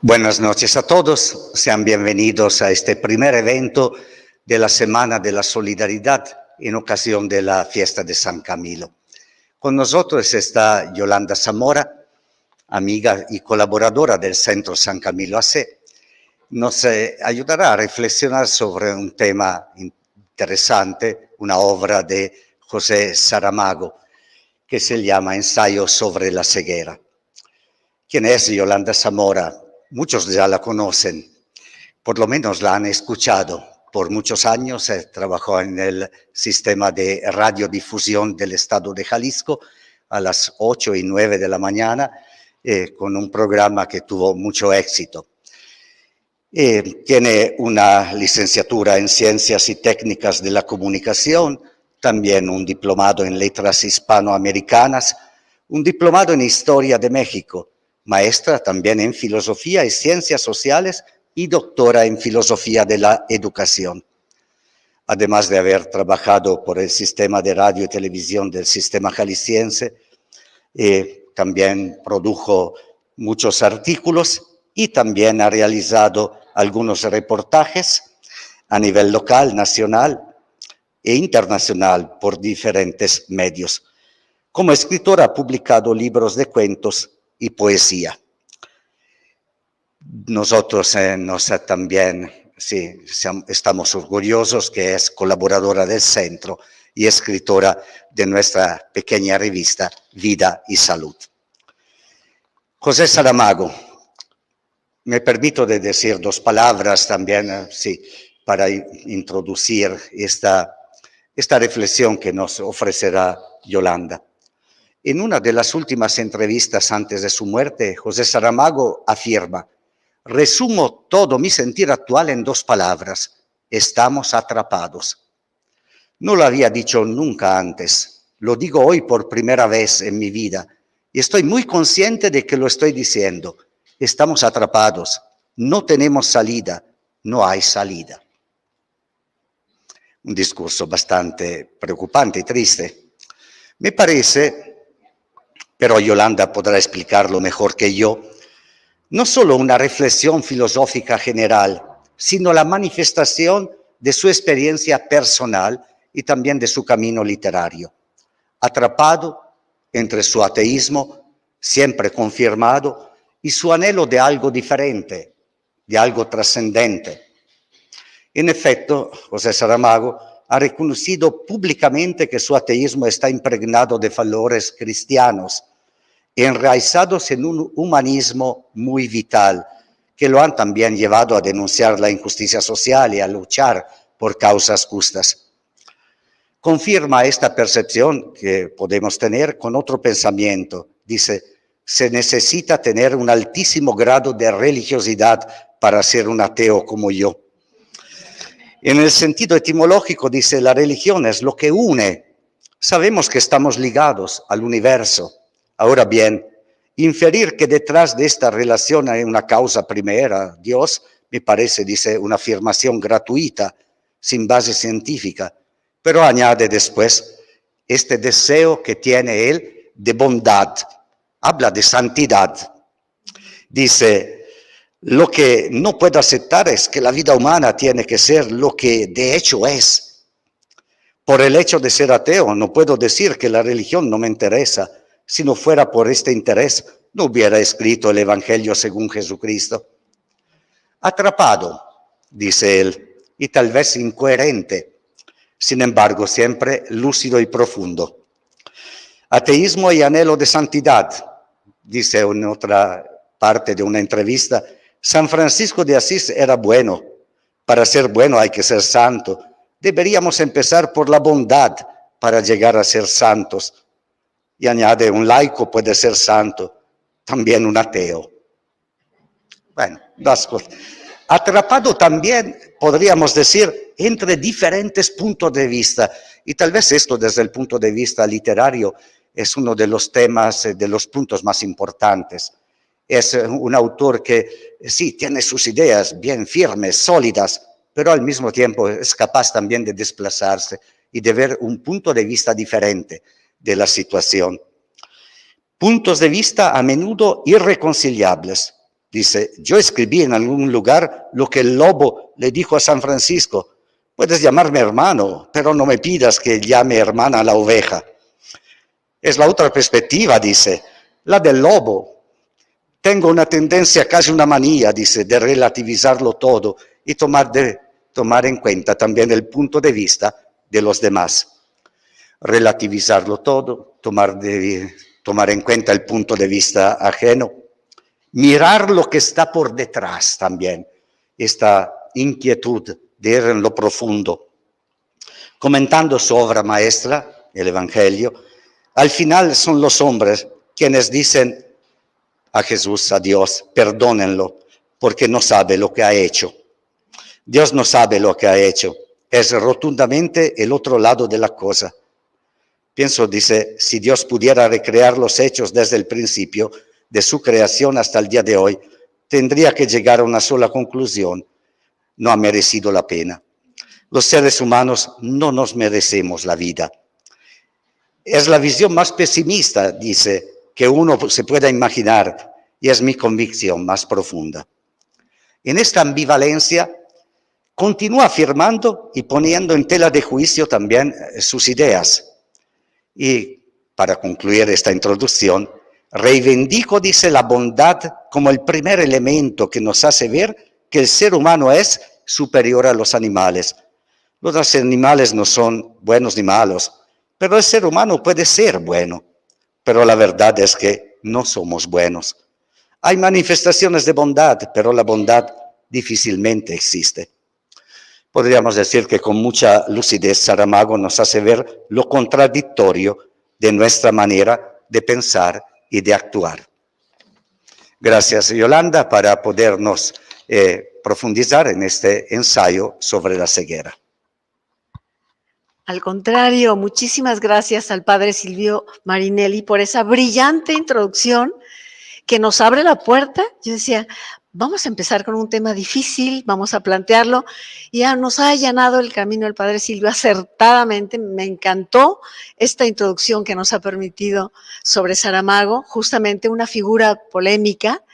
Buenas noches a todos, sean bienvenidos a este primer evento de la Semana de la Solidaridad en ocasión de la fiesta de San Camilo. Con nosotros está Yolanda Zamora, amiga y colaboradora del Centro San Camilo AC. Nos ayudará a reflexionar sobre un tema interesante, una obra de José Saramago, que se llama Ensayo sobre la ceguera. ¿Quién es Yolanda Zamora? Muchos ya la conocen, por lo menos la han escuchado. Por muchos años trabajó en el sistema de radiodifusión del estado de Jalisco a las 8 y 9 de la mañana con un programa que tuvo mucho éxito. Tiene una licenciatura en Ciencias y Técnicas de la Comunicación, también un diplomado en Letras Hispanoamericanas, un diplomado en Historia de México, maestra también en Filosofía y Ciencias Sociales y doctora en Filosofía de la Educación. Además de haber trabajado por el sistema de radio y televisión del sistema jalisciense, también produjo muchos artículos y también ha realizado algunos reportajes a nivel local, nacional e internacional por diferentes medios. Como escritora ha publicado libros de cuentos y poesía. Nosotros también estamos orgullosos que es colaboradora del centro y escritora de nuestra pequeña revista Vida y Salud. José Saramago, me permito de decir dos palabras también para introducir esta reflexión que nos ofrecerá Yolanda. En una de las últimas entrevistas antes de su muerte, José Saramago afirma: resumo todo mi sentir actual en dos palabras: estamos atrapados. No lo había dicho nunca antes, lo digo hoy por primera vez en mi vida y estoy muy consciente de que lo estoy diciendo. Estamos atrapados, no tenemos salida, no hay salida. Un discurso bastante preocupante y triste. Me parece, pero Yolanda podrá explicarlo mejor que yo, no solo una reflexión filosófica general, sino la manifestación de su experiencia personal y también de su camino literario. Atrapado entre su ateísmo, siempre confirmado, y su anhelo de algo diferente, de algo trascendente. En efecto, José Saramago ha reconocido públicamente que su ateísmo está impregnado de valores cristianos, enraizados en un humanismo muy vital, que lo han también llevado a denunciar la injusticia social y a luchar por causas justas. Confirma esta percepción que podemos tener con otro pensamiento. Dice: se necesita tener un altísimo grado de religiosidad para ser un ateo como yo. En el sentido etimológico dice: la religión es lo que une. Sabemos que estamos ligados al universo. Ahora bien, inferir que detrás de esta relación hay una causa primera, Dios, me parece, dice, una afirmación gratuita, sin base científica, pero añade después este deseo que tiene él de bondad, habla de santidad. Dice: lo que no puedo aceptar es que la vida humana tiene que ser lo que de hecho es. Por el hecho de ser ateo, no puedo decir que la religión no me interesa. Si no fuera por este interés, no hubiera escrito el Evangelio según Jesucristo. Atrapado, dice él, y tal vez incoherente, sin embargo siempre lúcido y profundo. Ateísmo y anhelo de santidad, dice en otra parte de una entrevista: San Francisco de Asís era bueno. Para ser bueno hay que ser santo. Deberíamos empezar por la bondad para llegar a ser santos. Y añade: un laico puede ser santo, también un ateo. Bueno, dos cosas. Atrapado también, podríamos decir, entre diferentes puntos de vista. Y tal vez esto desde el punto de vista literario es uno de los temas, de los puntos más importantes. Es un autor que sí tiene sus ideas bien firmes, sólidas, pero al mismo tiempo es capaz también de desplazarse y de ver un punto de vista diferente de la situación. Puntos de vista a menudo irreconciliables. Dice, yo escribí en algún lugar lo que el lobo le dijo a San Francisco: puedes llamarme hermano, pero no me pidas que llame hermana a la oveja. Es la otra perspectiva, dice, la del lobo. Tengo una tendencia, casi una manía, dice, de relativizarlo todo y tomar en cuenta también el punto de vista de los demás. Relativizarlo todo, tomar en cuenta el punto de vista ajeno, mirar lo que está por detrás también, esta inquietud de ir en lo profundo. Comentando su obra maestra, el Evangelio, al final son los hombres quienes dicen a Jesús, a Dios, perdónenlo, porque no sabe lo que ha hecho. Dios no sabe lo que ha hecho, es rotundamente el otro lado de la cosa. Pienso, dice, si Dios pudiera recrear los hechos desde el principio de su creación hasta el día de hoy, tendría que llegar a una sola conclusión: no ha merecido la pena. Los seres humanos no nos merecemos la vida. Es la visión más pesimista, dice, que uno se pueda imaginar, y es mi convicción más profunda. En esta ambivalencia continúa afirmando y poniendo en tela de juicio también sus ideas. Y para concluir esta introducción, reivindico, dice, la bondad como el primer elemento que nos hace ver que el ser humano es superior a los animales. Los animales no son buenos ni malos, pero el ser humano puede ser bueno. Pero la verdad es que no somos buenos. Hay manifestaciones de bondad, pero la bondad difícilmente existe. Podríamos decir que con mucha lucidez Saramago nos hace ver lo contradictorio de nuestra manera de pensar y de actuar. Gracias, Yolanda, para podernos profundizar en este ensayo sobre la ceguera. Al contrario, muchísimas gracias al padre Silvio Marinelli por esa brillante introducción que nos abre la puerta. Yo decía, vamos a empezar con un tema difícil, vamos a plantearlo, y ya nos ha allanado el camino el padre Silvio acertadamente. Me encantó esta introducción que nos ha permitido sobre Saramago, justamente una figura polémica,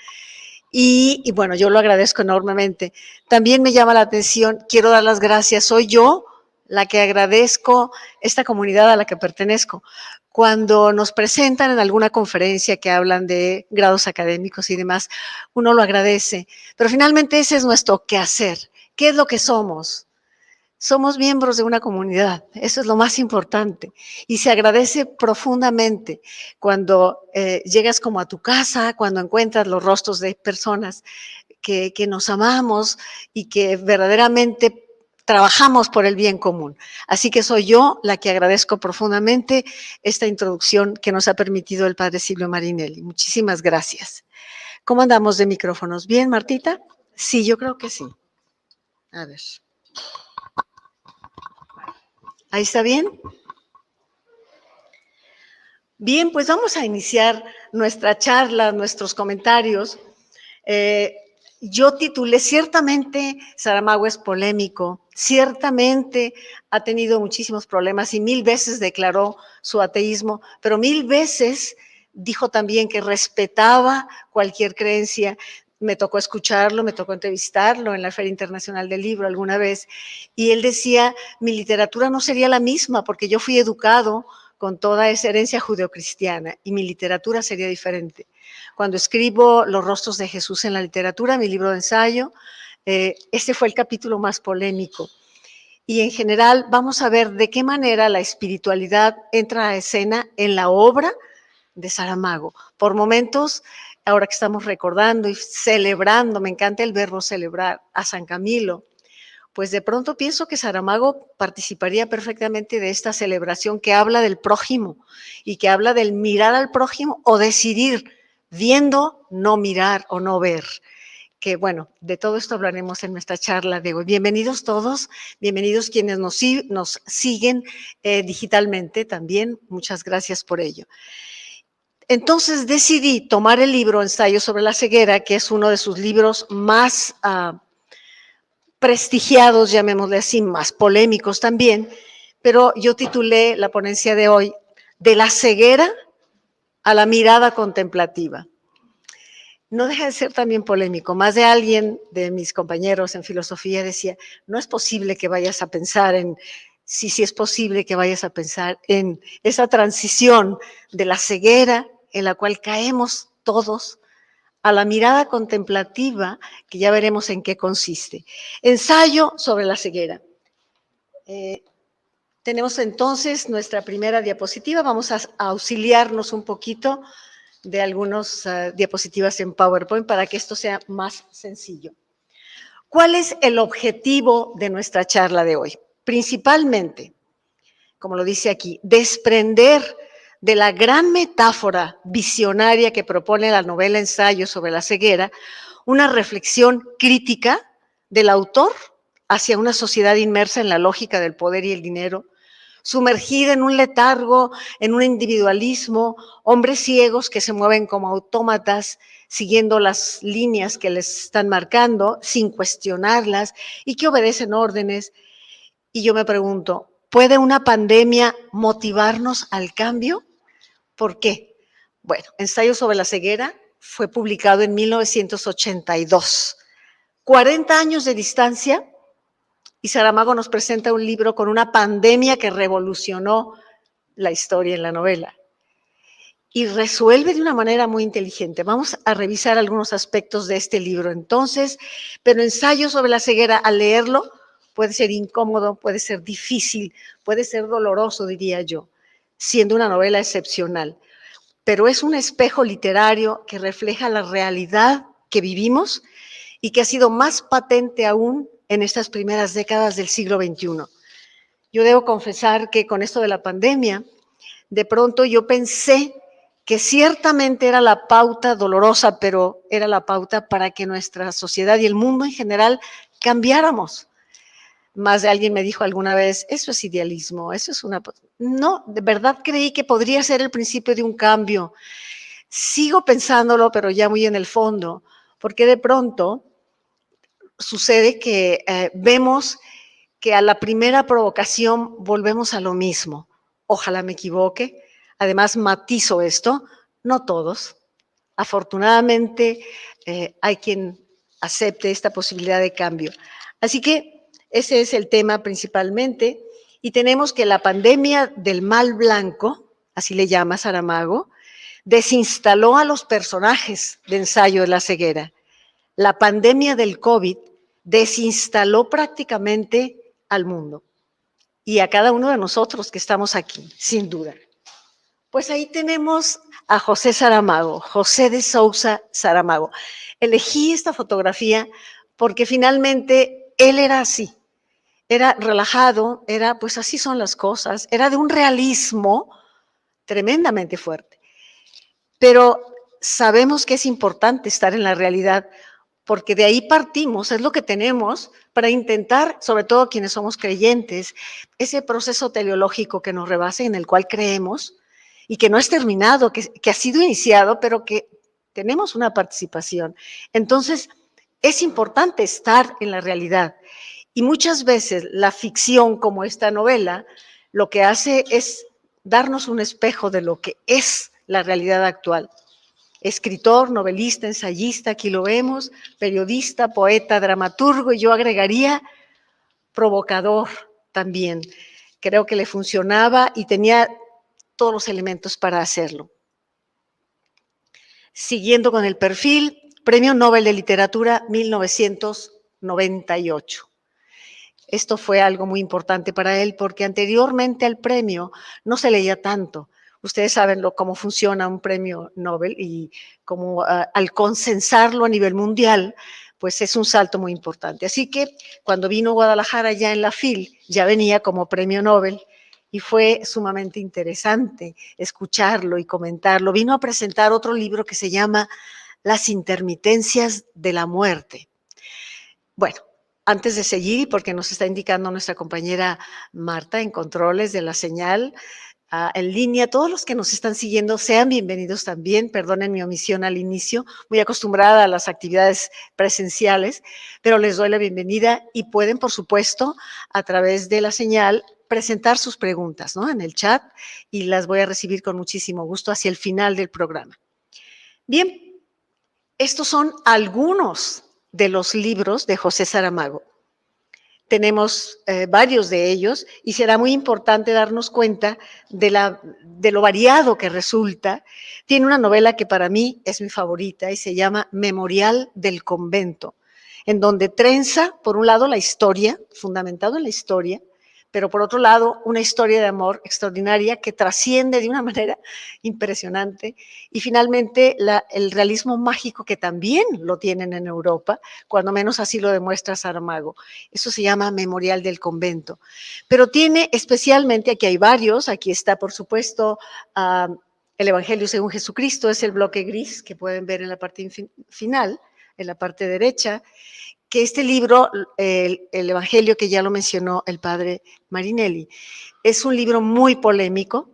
y bueno, yo lo agradezco enormemente. También me llama la atención, quiero dar las gracias, soy yo la que agradezco esta comunidad a la que pertenezco. Cuando nos presentan en alguna conferencia que hablan de grados académicos y demás, uno lo agradece, pero finalmente ese es nuestro quehacer. ¿Qué es lo que somos? Somos miembros de una comunidad, eso es lo más importante, y se agradece profundamente cuando llegas como a tu casa, cuando encuentras los rostros de personas que nos amamos y que verdaderamente trabajamos por el bien común. Así que soy yo la que agradezco profundamente esta introducción que nos ha permitido el padre Silvio Marinelli. Muchísimas gracias. ¿Cómo andamos de micrófonos? ¿Bien, Martita? Sí, yo creo que sí. A ver. ¿Ahí está bien? Bien, pues vamos a iniciar nuestra charla, nuestros comentarios. Yo titulé, ciertamente Saramago es polémico, ciertamente ha tenido muchísimos problemas y 1000 veces declaró su ateísmo, pero 1000 veces dijo también que respetaba cualquier creencia. Me tocó escucharlo, me tocó entrevistarlo en la Feria Internacional del Libro alguna vez, y él decía, mi literatura no sería la misma porque yo fui educado con toda esa herencia judeocristiana y mi literatura sería diferente. Cuando escribo Los rostros de Jesús en la literatura, mi libro de ensayo, este fue el capítulo más polémico. Y en general vamos a ver de qué manera la espiritualidad entra a escena en la obra de Saramago. Por momentos, ahora que estamos recordando y celebrando, me encanta el verbo celebrar, a San Camilo, pues de pronto pienso que Saramago participaría perfectamente de esta celebración que habla del prójimo y que habla del mirar al prójimo o decidir viendo, no mirar o no ver. Que bueno, de todo esto hablaremos en nuestra charla de hoy. Bienvenidos todos, bienvenidos quienes nos siguen digitalmente también, muchas gracias por ello. Entonces decidí tomar el libro Ensayo sobre la ceguera, que es uno de sus libros más prestigiados, llamémosle así, más polémicos también, pero yo titulé la ponencia de hoy, De la ceguera a la mirada contemplativa. no deja de ser también polémico. Más de alguien de mis compañeros en filosofía decía, no es posible que vayas a pensar en, sí es posible que vayas a pensar en esa transición de la ceguera en la cual caemos todos a la mirada contemplativa, que ya veremos en qué consiste. Ensayo sobre la ceguera. Tenemos entonces nuestra primera diapositiva. Vamos a auxiliarnos un poquito de algunas diapositivas en PowerPoint para que esto sea más sencillo. ¿Cuál es el objetivo de nuestra charla de hoy? Principalmente, como lo dice aquí, desprender de la gran metáfora visionaria que propone la novela Ensayo sobre la ceguera, una reflexión crítica del autor hacia una sociedad inmersa en la lógica del poder y el dinero, sumergida en un letargo, en un individualismo, hombres ciegos que se mueven como autómatas, siguiendo las líneas que les están marcando, sin cuestionarlas, y que obedecen órdenes. Y yo me pregunto, ¿puede una pandemia motivarnos al cambio? ¿Por qué? Bueno, Ensayo sobre la ceguera fue publicado en 1982. 40 años de distancia, y Saramago nos presenta un libro con una pandemia que revolucionó la historia en la novela. Y resuelve de una manera muy inteligente. Vamos a revisar algunos aspectos de este libro entonces, pero Ensayo sobre la ceguera, al leerlo, puede ser incómodo, puede ser difícil, puede ser doloroso, diría yo, siendo una novela excepcional. Pero es un espejo literario que refleja la realidad que vivimos y que ha sido más patente aún en estas primeras décadas del siglo XXI. Yo debo confesar que con esto de la pandemia, de pronto yo pensé que ciertamente era la pauta dolorosa, pero era la pauta para que nuestra sociedad y el mundo en general cambiáramos. Más de alguien me dijo alguna vez, eso es idealismo, eso es una... No, de verdad creí que podría ser el principio de un cambio. Sigo pensándolo, pero ya muy en el fondo, porque de pronto sucede que vemos que a la primera provocación volvemos a lo mismo. Ojalá me equivoque. Además, matizo esto, no todos. Afortunadamente, hay quien acepte esta posibilidad de cambio. Así que ese es el tema principalmente. Y tenemos que la pandemia del mal blanco, así le llama Saramago, desinstaló a los personajes de Ensayo de la ceguera. La pandemia del COVID desinstaló prácticamente al mundo y a cada uno de nosotros que estamos aquí, sin duda. Pues ahí tenemos a José Saramago, José de Sousa Saramago. Elegí esta fotografía porque finalmente él era así, era relajado, era pues así son las cosas, era de un realismo tremendamente fuerte. Pero sabemos que es importante estar en la realidad porque de ahí partimos, es lo que tenemos para intentar, sobre todo quienes somos creyentes, ese proceso teleológico que nos rebasa, en el cual creemos y que no es terminado, que ha sido iniciado, pero que tenemos una participación. Entonces, es importante estar en la realidad. Y muchas veces la ficción, como esta novela, lo que hace es darnos un espejo de lo que es la realidad actual. Escritor, novelista, ensayista, aquí lo vemos, periodista, poeta, dramaturgo, y yo agregaría provocador también. Creo que le funcionaba y tenía todos los elementos para hacerlo. Siguiendo con el perfil, Premio Nobel de Literatura 1998. Esto fue algo muy importante para él porque anteriormente al premio no se leía tanto. Ustedes saben cómo funciona un premio Nobel y cómo al consensarlo a nivel mundial, pues es un salto muy importante. Así que cuando vino a Guadalajara ya en la FIL, ya venía como premio Nobel y fue sumamente interesante escucharlo y comentarlo. Vino a presentar otro libro que se llama Las intermitencias de la muerte. Bueno, antes de seguir, porque nos está indicando nuestra compañera Marta en controles de la señal en línea, todos los que nos están siguiendo sean bienvenidos también, perdonen mi omisión al inicio, muy acostumbrada a las actividades presenciales, pero les doy la bienvenida y pueden, por supuesto, a través de la señal, presentar sus preguntas, ¿no?, en el chat y las voy a recibir con muchísimo gusto hacia el final del programa. Bien, Estos son algunos de los libros de José Saramago. Tenemos varios de ellos y será muy importante darnos cuenta de lo variado que resulta. Tiene una novela que para mí es mi favorita y se llama Memorial del Convento, en donde trenza, por un lado, la historia, fundamentado en la historia, pero por otro lado, una historia de amor extraordinaria que trasciende de una manera impresionante. Y finalmente, el realismo mágico que también lo tienen en Europa, cuando menos así lo demuestra Saramago. Eso se llama Memorial del Convento. Pero tiene especialmente, aquí hay varios, aquí está, por supuesto, el Evangelio según Jesucristo, es el bloque gris que pueden ver en la parte final, en la parte derecha, que este libro, el Evangelio, que ya lo mencionó el padre Marinelli, es un libro muy polémico,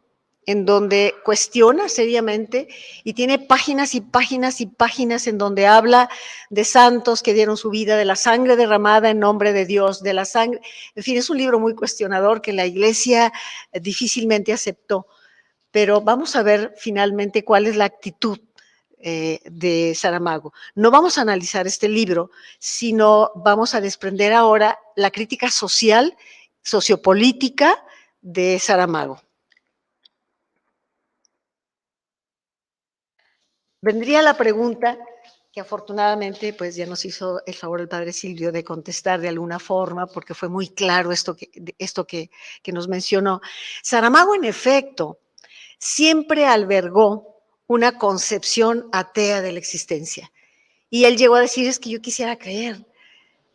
en donde cuestiona seriamente y tiene páginas y páginas y páginas en donde habla de santos que dieron su vida, de la sangre derramada en nombre de Dios, de la sangre, en fin, es un libro muy cuestionador que la Iglesia difícilmente aceptó, pero vamos a ver finalmente cuál es la actitud de Saramago. No vamos a analizar este libro, sino vamos a desprender ahora la crítica social, sociopolítica de Saramago. Vendría la pregunta que afortunadamente pues ya nos hizo el favor el padre Silvio de contestar de alguna forma, porque fue muy claro esto que nos mencionó. Saramago, en efecto, siempre albergó una concepción atea de la existencia. Y él llegó a decir, es que yo quisiera creer.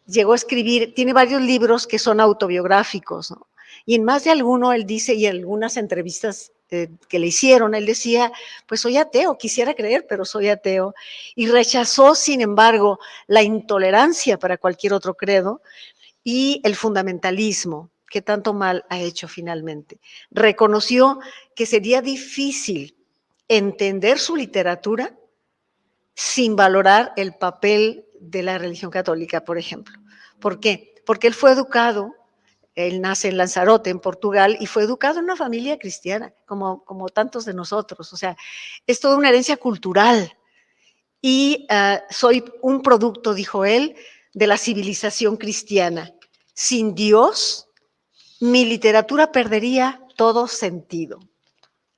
Llegó a escribir, tiene varios libros que son autobiográficos, ¿no? Y en más de alguno él dice, y en algunas entrevistas que le hicieron, él decía, pues soy ateo, quisiera creer, pero soy ateo. Y rechazó, sin embargo, la intolerancia para cualquier otro credo y el fundamentalismo, que tanto mal ha hecho finalmente. Reconoció que sería difícil entender su literatura sin valorar el papel de la religión católica, por ejemplo. ¿Por qué? Porque él fue educado, él nace en Lanzarote, en Portugal, y fue educado en una familia cristiana, como tantos de nosotros. O sea, es toda una herencia cultural. Y soy un producto, dijo él, de la civilización cristiana. Sin Dios, mi literatura perdería todo sentido.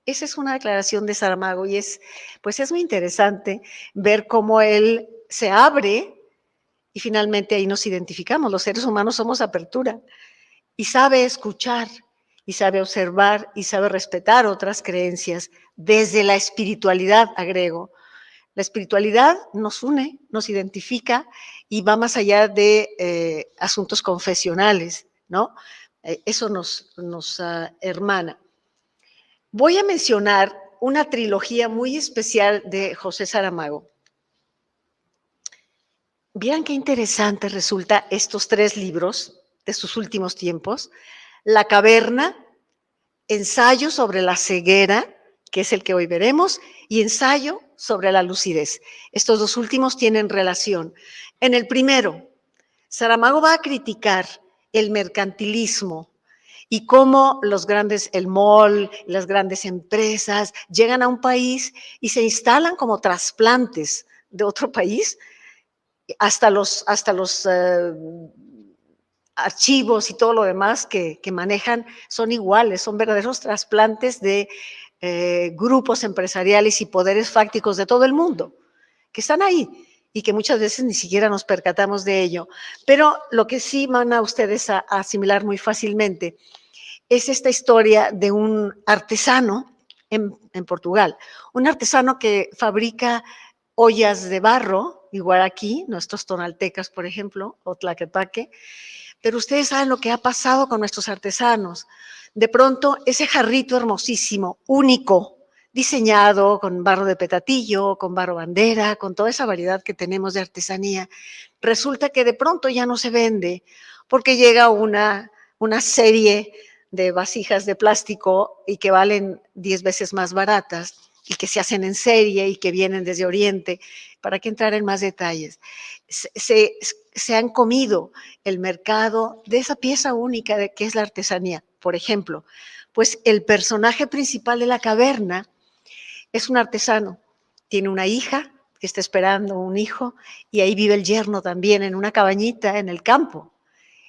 Esa es una declaración de Saramago y pues es muy interesante ver cómo él se abre y finalmente ahí nos identificamos. Los seres humanos somos apertura y sabe escuchar y sabe observar y sabe respetar otras creencias desde la espiritualidad, agrego. La espiritualidad nos une, nos identifica y va más allá de asuntos confesionales, ¿no? Eso nos hermana. Voy a mencionar una trilogía muy especial de José Saramago. Vean qué interesante resulta estos 3 libros de sus últimos tiempos. La caverna, ensayo sobre la ceguera, que es el que hoy veremos, y ensayo sobre la lucidez. Estos 2 últimos tienen relación. En el primero, Saramago va a criticar el mercantilismo y cómo el mall, las grandes empresas llegan a un país y se instalan como trasplantes de otro país, hasta los archivos y todo lo demás que manejan son iguales, son verdaderos trasplantes de grupos empresariales y poderes fácticos de todo el mundo, que están ahí y que muchas veces ni siquiera nos percatamos de ello. Pero lo que sí van a ustedes a asimilar muy fácilmente es esta historia de un artesano en Portugal, un artesano que fabrica ollas de barro, igual aquí, nuestros tonaltecas, por ejemplo, o tlaquepaque, pero ustedes saben lo que ha pasado con nuestros artesanos. De pronto, ese jarrito hermosísimo, único, diseñado con barro de petatillo, con barro bandera, con toda esa variedad que tenemos de artesanía, resulta que de pronto ya no se vende porque llega una serie de vasijas de plástico y que valen 10 veces más baratas y que se hacen en serie y que vienen desde Oriente. ¿Para qué entrar en más detalles? Se han comido el mercado de esa pieza única que es la artesanía. Por ejemplo, pues el personaje principal de la caverna es un artesano. Tiene una hija que está esperando un hijo, y ahí vive el yerno también en una cabañita en el campo.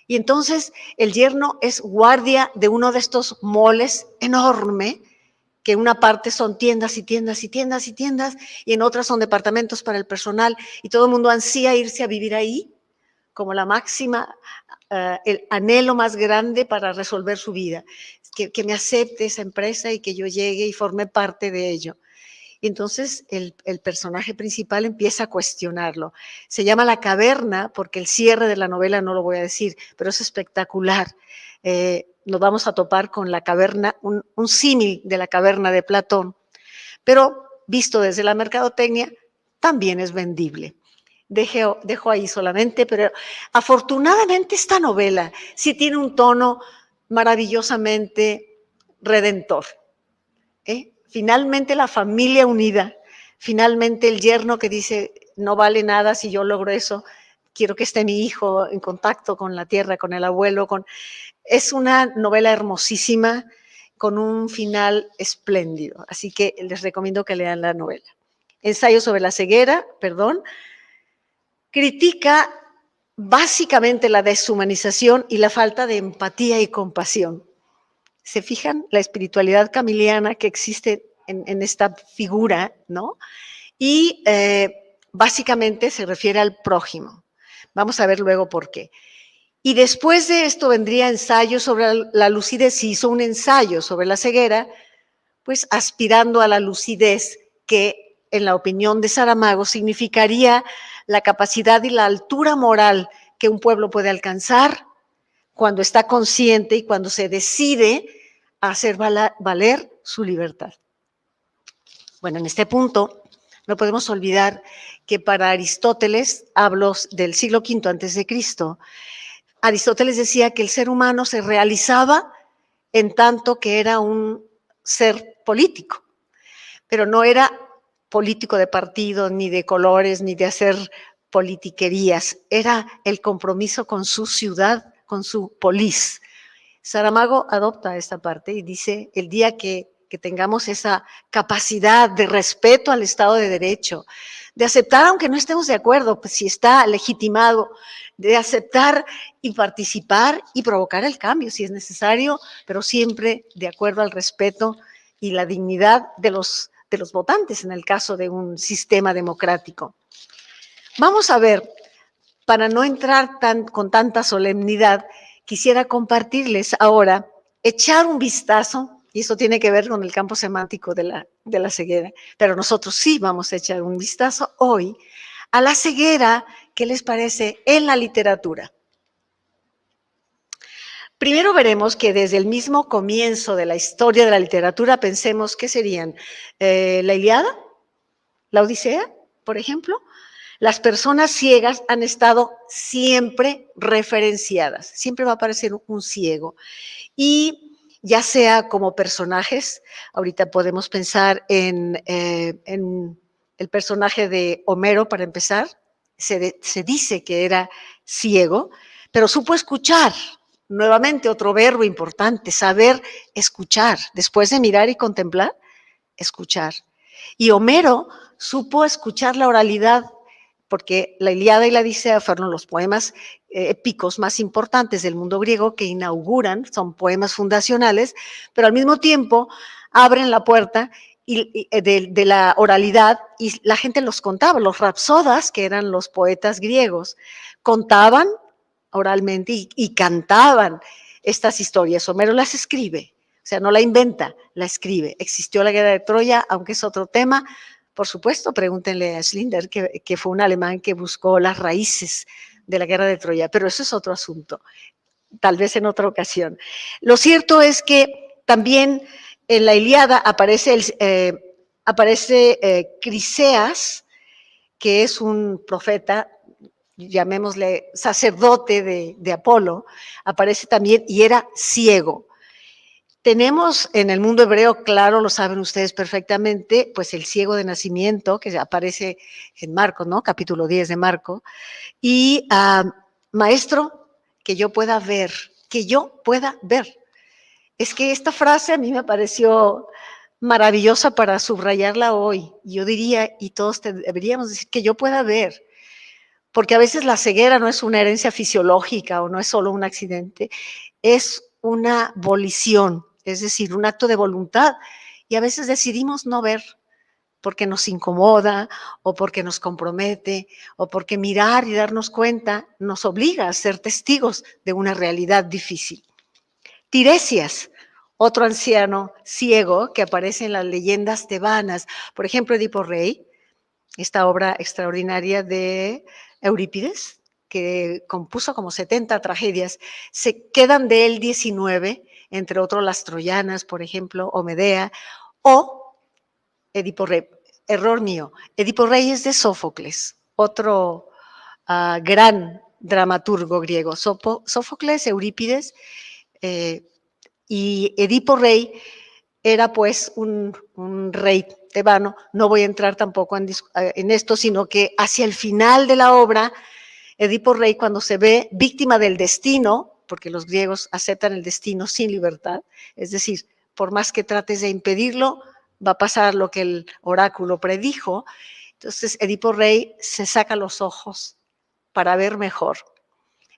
Y entonces el yerno es guardia de uno de estos moles enorme, que en una parte son tiendas y tiendas y tiendas y tiendas, y en otras son departamentos para el personal, y todo el mundo ansía irse a vivir ahí como la máxima, el anhelo más grande para resolver su vida, que me acepte esa empresa y que yo llegue y forme parte de ello. Y entonces el personaje principal empieza a cuestionarlo. Se llama La Caverna, porque el cierre de la novela no lo voy a decir, pero es espectacular. Nos vamos a topar con la caverna, un símil de la caverna de Platón, pero visto desde la mercadotecnia, también es vendible. Dejo ahí solamente, pero afortunadamente esta novela sí tiene un tono maravillosamente redentor. Finalmente la familia unida, finalmente el yerno que dice, no vale nada si yo logro eso, quiero que esté mi hijo en contacto con la tierra, con el abuelo. Es una novela hermosísima, con un final espléndido, así que les recomiendo que lean la novela. Ensayo sobre la ceguera, critica básicamente la deshumanización y la falta de empatía y compasión. ¿Se fijan la espiritualidad camiliana que existe en esta figura, ¿no? Y básicamente se refiere al prójimo. Vamos a ver luego por qué. Y después de esto vendría ensayo sobre la lucidez. Si hizo un ensayo sobre la ceguera, pues aspirando a la lucidez, que en la opinión de Saramago significaría la capacidad y la altura moral que un pueblo puede alcanzar cuando está consciente y cuando se decide a hacer valer su libertad. Bueno, en este punto no podemos olvidar que para Aristóteles, hablo del siglo V antes de Cristo, Aristóteles decía que el ser humano se realizaba en tanto que era un ser político, pero no era político de partido, ni de colores, ni de hacer politiquerías, era el compromiso con su ciudad, con su polis. Saramago adopta esta parte y dice, el día que tengamos esa capacidad de respeto al Estado de Derecho, de aceptar, aunque no estemos de acuerdo, pues si está legitimado, de aceptar y participar y provocar el cambio si es necesario, pero siempre de acuerdo al respeto y la dignidad de los votantes en el caso de un sistema democrático. Vamos a ver, para no entrar con tanta solemnidad, quisiera compartirles ahora, echar un vistazo, y eso tiene que ver con el campo semántico de la ceguera, pero nosotros sí vamos a echar un vistazo hoy a la ceguera, ¿qué les parece?, en la literatura. Primero veremos que desde el mismo comienzo de la historia de la literatura pensemos qué serían la Ilíada, la Odisea, por ejemplo. Las personas ciegas han estado siempre referenciadas, siempre va a aparecer un ciego. Y ya sea como personajes, ahorita podemos pensar en el personaje de Homero, para empezar, se dice que era ciego, pero supo escuchar. Nuevamente otro verbo importante, saber escuchar, después de mirar y contemplar, escuchar. Y Homero supo escuchar la oralidad, porque la Ilíada y la Odisea fueron los poemas épicos más importantes del mundo griego que inauguran, son poemas fundacionales, pero al mismo tiempo abren la puerta de la oralidad, y la gente los contaba. Los rapsodas, que eran los poetas griegos, contaban oralmente y cantaban estas historias. Homero las escribe, o sea, no la inventa, la escribe. Existió la guerra de Troya, aunque es otro tema. Por supuesto, pregúntenle a Schlinder, que fue un alemán que buscó las raíces de la guerra de Troya, pero eso es otro asunto, tal vez en otra ocasión. Lo cierto es que también en la Ilíada aparece Criseas, que es un profeta, llamémosle sacerdote de Apolo, aparece también y era ciego. Tenemos en el mundo hebreo, claro, lo saben ustedes perfectamente, pues el ciego de nacimiento, que aparece en Marcos, ¿no? Capítulo 10 de Marcos. Y maestro, que yo pueda ver, que yo pueda ver. Es que esta frase a mí me pareció maravillosa para subrayarla hoy. Yo diría, y todos deberíamos decir, que yo pueda ver, porque a veces la ceguera no es una herencia fisiológica o no es solo un accidente, es una volición, es decir, un acto de voluntad, y a veces decidimos no ver porque nos incomoda o porque nos compromete o porque mirar y darnos cuenta nos obliga a ser testigos de una realidad difícil. Tiresias, otro anciano ciego que aparece en las leyendas tebanas, por ejemplo, Edipo Rey, esta obra extraordinaria de Eurípides, que compuso como 70 tragedias, se quedan de él 19, entre otros las troyanas, por ejemplo, o Medea, o Edipo Rey. Error mío, Edipo Rey es de Sófocles, otro gran dramaturgo griego. Sófocles, Eurípides, y Edipo Rey era pues un rey tebano. No voy a entrar tampoco en esto, sino que hacia el final de la obra, Edipo Rey, cuando se ve víctima del destino, porque los griegos aceptan el destino sin libertad, es decir, por más que trates de impedirlo, va a pasar lo que el oráculo predijo. Entonces Edipo Rey se saca los ojos para ver mejor.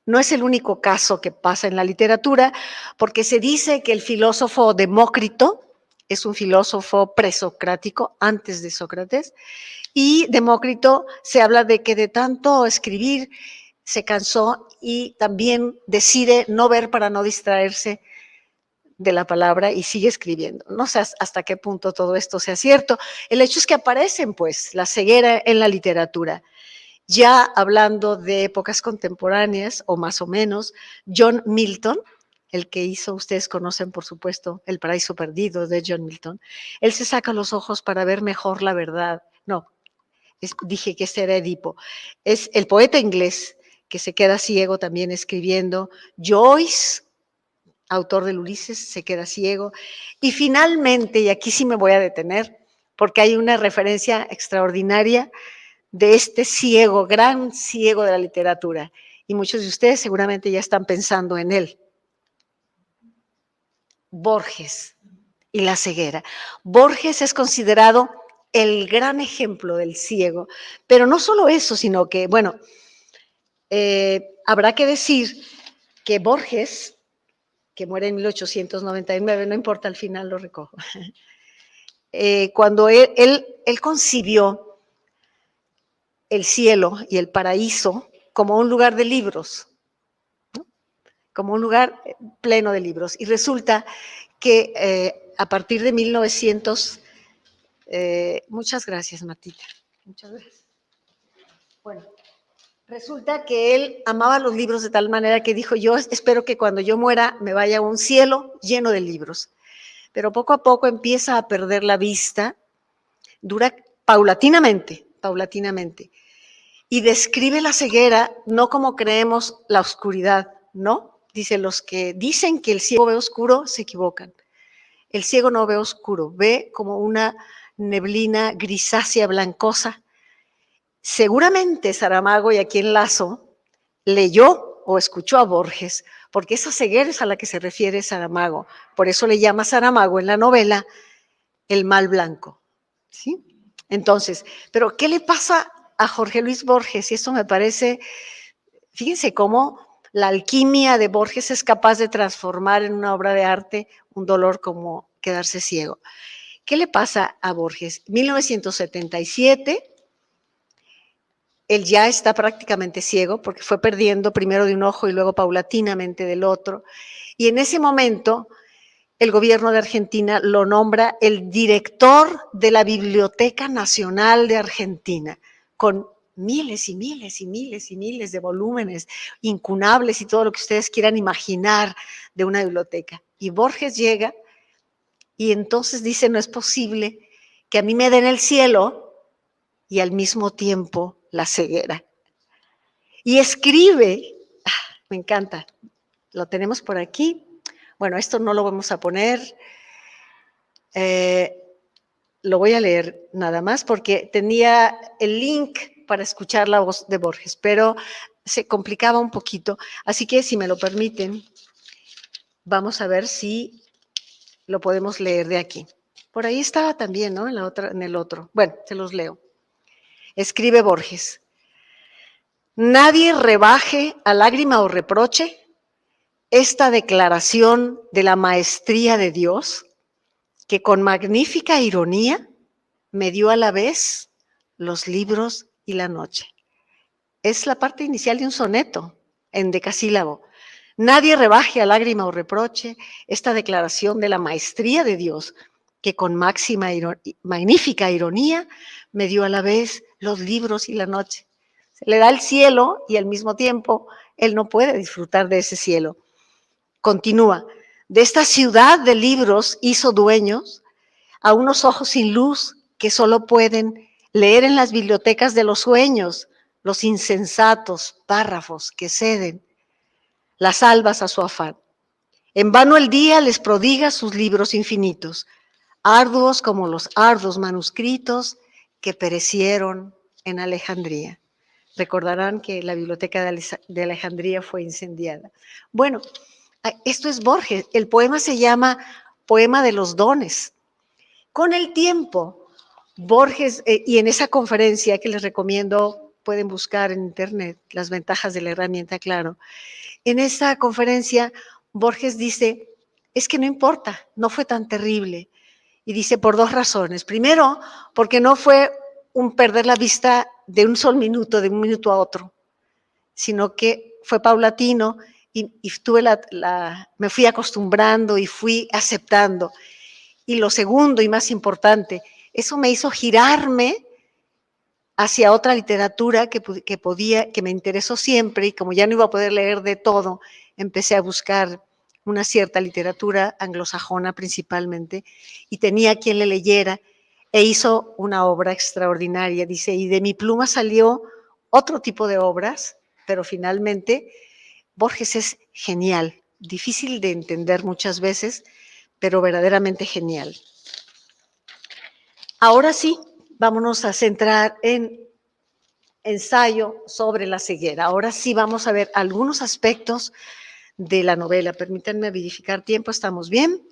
No es el único caso que pasa en la literatura, porque se dice que el filósofo Demócrito es un filósofo presocrático, antes de Sócrates, y Demócrito se habla de que de tanto escribir se cansó y también decide no ver para no distraerse de la palabra y sigue escribiendo. No sé hasta qué punto todo esto sea cierto. El hecho es que aparecen, pues, la ceguera en la literatura. Ya hablando de épocas contemporáneas, o más o menos, John Milton, el que hizo, ustedes conocen por supuesto, El Paraíso Perdido de John Milton, él se saca los ojos para ver mejor la verdad. No, dije que este era Edipo. Es el poeta inglés que se queda ciego también escribiendo. Joyce, autor del Ulises, se queda ciego. Y finalmente, y aquí sí me voy a detener, porque hay una referencia extraordinaria de este ciego, gran ciego de la literatura. Y muchos de ustedes seguramente ya están pensando en él. Borges y la ceguera. Borges es considerado el gran ejemplo del ciego, pero no solo eso, sino que, bueno, habrá que decir que Borges, que muere en 1899, no importa, al final lo recojo, cuando él concibió el cielo y el paraíso como un lugar de libros, ¿no? Como un lugar pleno de libros. Y resulta que a partir de 1900, muchas gracias, Matita. Muchas gracias. Bueno, resulta que él amaba los libros de tal manera que dijo, yo espero que cuando yo muera me vaya a un cielo lleno de libros. Pero poco a poco empieza a perder la vista, dura paulatinamente, paulatinamente. Y describe la ceguera no como creemos la oscuridad, ¿no? Dice, los que dicen que el ciego ve oscuro se equivocan. El ciego no ve oscuro, ve como una neblina grisácea blancosa. Seguramente Saramago, y aquí enlazo, leyó o escuchó a Borges, porque esa ceguera es a la que se refiere Saramago. Por eso le llama Saramago en la novela el mal blanco, ¿sí? Entonces, pero ¿qué le pasa a Jorge Luis Borges? Y esto me parece, fíjense cómo la alquimia de Borges es capaz de transformar en una obra de arte un dolor como quedarse ciego. ¿Qué le pasa a Borges? 1977, él ya está prácticamente ciego porque fue perdiendo primero de un ojo y luego paulatinamente del otro. Y en ese momento el gobierno de Argentina lo nombra el director de la Biblioteca Nacional de Argentina, con miles y miles y miles y miles de volúmenes incunables y todo lo que ustedes quieran imaginar de una biblioteca. Y Borges llega y entonces dice, no es posible que a mí me den el cielo y al mismo tiempo la ceguera. Y escribe, me encanta, lo tenemos por aquí. Bueno, esto no lo vamos a poner. Lo voy a leer nada más porque tenía el link para escuchar la voz de Borges, pero se complicaba un poquito. Así que, si me lo permiten, vamos a ver si lo podemos leer de aquí. Por ahí estaba también, ¿no? En el otro. Bueno, se los leo. Escribe Borges. Nadie rebaje a lágrima o reproche esta declaración de la maestría de Dios, que con magnífica ironía me dio a la vez los libros y la noche. Es la parte inicial de un soneto en decasílabo. Nadie rebaje a lágrima o reproche esta declaración de la maestría de Dios, que con magnífica ironía me dio a la vez los libros y la noche. Se le da el cielo y al mismo tiempo él no puede disfrutar de ese cielo. Continúa, de esta ciudad de libros hizo dueños a unos ojos sin luz que solo pueden leer en las bibliotecas de los sueños los insensatos párrafos que ceden las albas a su afán. En vano el día les prodiga sus libros infinitos, arduos como los arduos manuscritos que perecieron en Alejandría. Recordarán que la biblioteca de Alejandría fue incendiada. Bueno, esto es Borges. El poema se llama Poema de los Dones. Con el tiempo, Borges, y en esa conferencia que les recomiendo, pueden buscar en internet las ventajas de la herramienta Claro. En esa conferencia, Borges dice, es que no importa, no fue tan terrible. Y dice por dos razones. Primero, porque no fue un perder la vista de un solo minuto, de un minuto a otro, sino que fue paulatino y me fui acostumbrando y fui aceptando. Y lo segundo y más importante, eso me hizo girarme hacia otra literatura que me interesó siempre, y como ya no iba a poder leer de todo, empecé a buscar una cierta literatura anglosajona principalmente, y tenía quien le leyera, e hizo una obra extraordinaria. Dice, y de mi pluma salió otro tipo de obras, pero finalmente Borges es genial, difícil de entender muchas veces, pero verdaderamente genial. Ahora sí, vámonos a centrar en ensayo sobre la ceguera. Ahora sí vamos a ver algunos aspectos de la novela. Permítanme verificar tiempo, ¿estamos bien?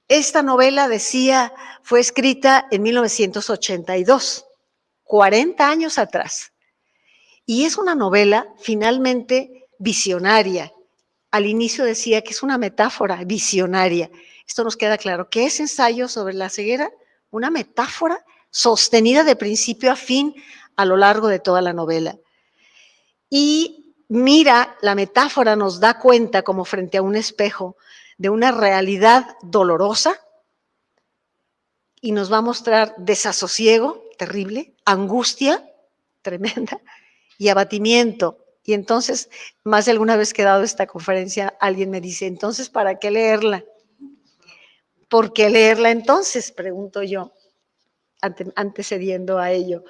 Esta novela, decía, fue escrita en 1982, 40 años atrás. Y es una novela finalmente visionaria. Al inicio decía que es una metáfora visionaria. Esto nos queda claro. ¿Qué es ensayo sobre la ceguera? Una metáfora sostenida de principio a fin a lo largo de toda la novela. Y mira, la metáfora nos da cuenta, como frente a un espejo, de una realidad dolorosa y nos va a mostrar desasosiego terrible, angustia tremenda y abatimiento. Y entonces, más de alguna vez que he dado esta conferencia, alguien me dice, entonces, ¿para qué leerla? ¿Por qué leerla entonces? Pregunto yo, antecediendo a ello.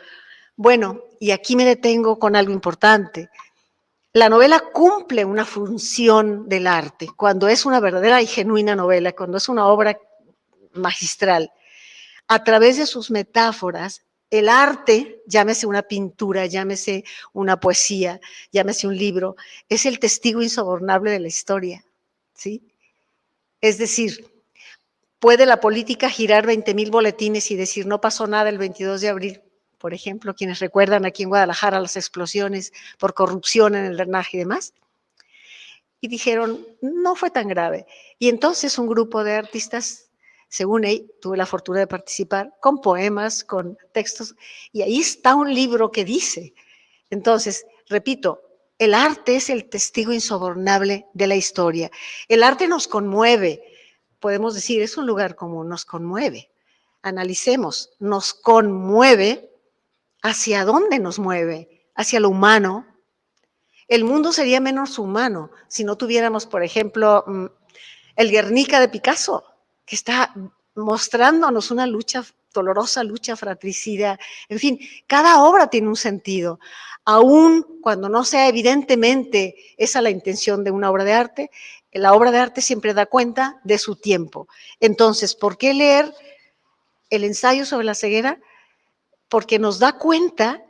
Bueno, y aquí me detengo con algo importante. La novela cumple una función del arte, cuando es una verdadera y genuina novela, cuando es una obra magistral. A través de sus metáforas, el arte, llámese una pintura, llámese una poesía, llámese un libro, es el testigo insobornable de la historia, ¿sí? Es decir, puede la política girar 20,000 boletines y decir no pasó nada el 22 de abril, por ejemplo, quienes recuerdan aquí en Guadalajara las explosiones por corrupción en el drenaje y demás. Y dijeron, no fue tan grave. Y entonces un grupo de artistas se une, y tuve la fortuna de participar, con poemas, con textos, y ahí está un libro que dice. Entonces, repito, el arte es el testigo insobornable de la historia. El arte nos conmueve, podemos decir, es un lugar común, nos conmueve. Analicemos, nos conmueve. ¿Hacia dónde nos mueve? Hacia lo humano. El mundo sería menos humano si no tuviéramos, por ejemplo, el Guernica de Picasso, que está mostrándonos una lucha, dolorosa lucha fratricida. En fin, cada obra tiene un sentido. Aún cuando no sea evidentemente esa la intención de una obra de arte, la obra de arte siempre da cuenta de su tiempo. Entonces, ¿por qué leer el ensayo sobre la ceguera? Porque nos da cuenta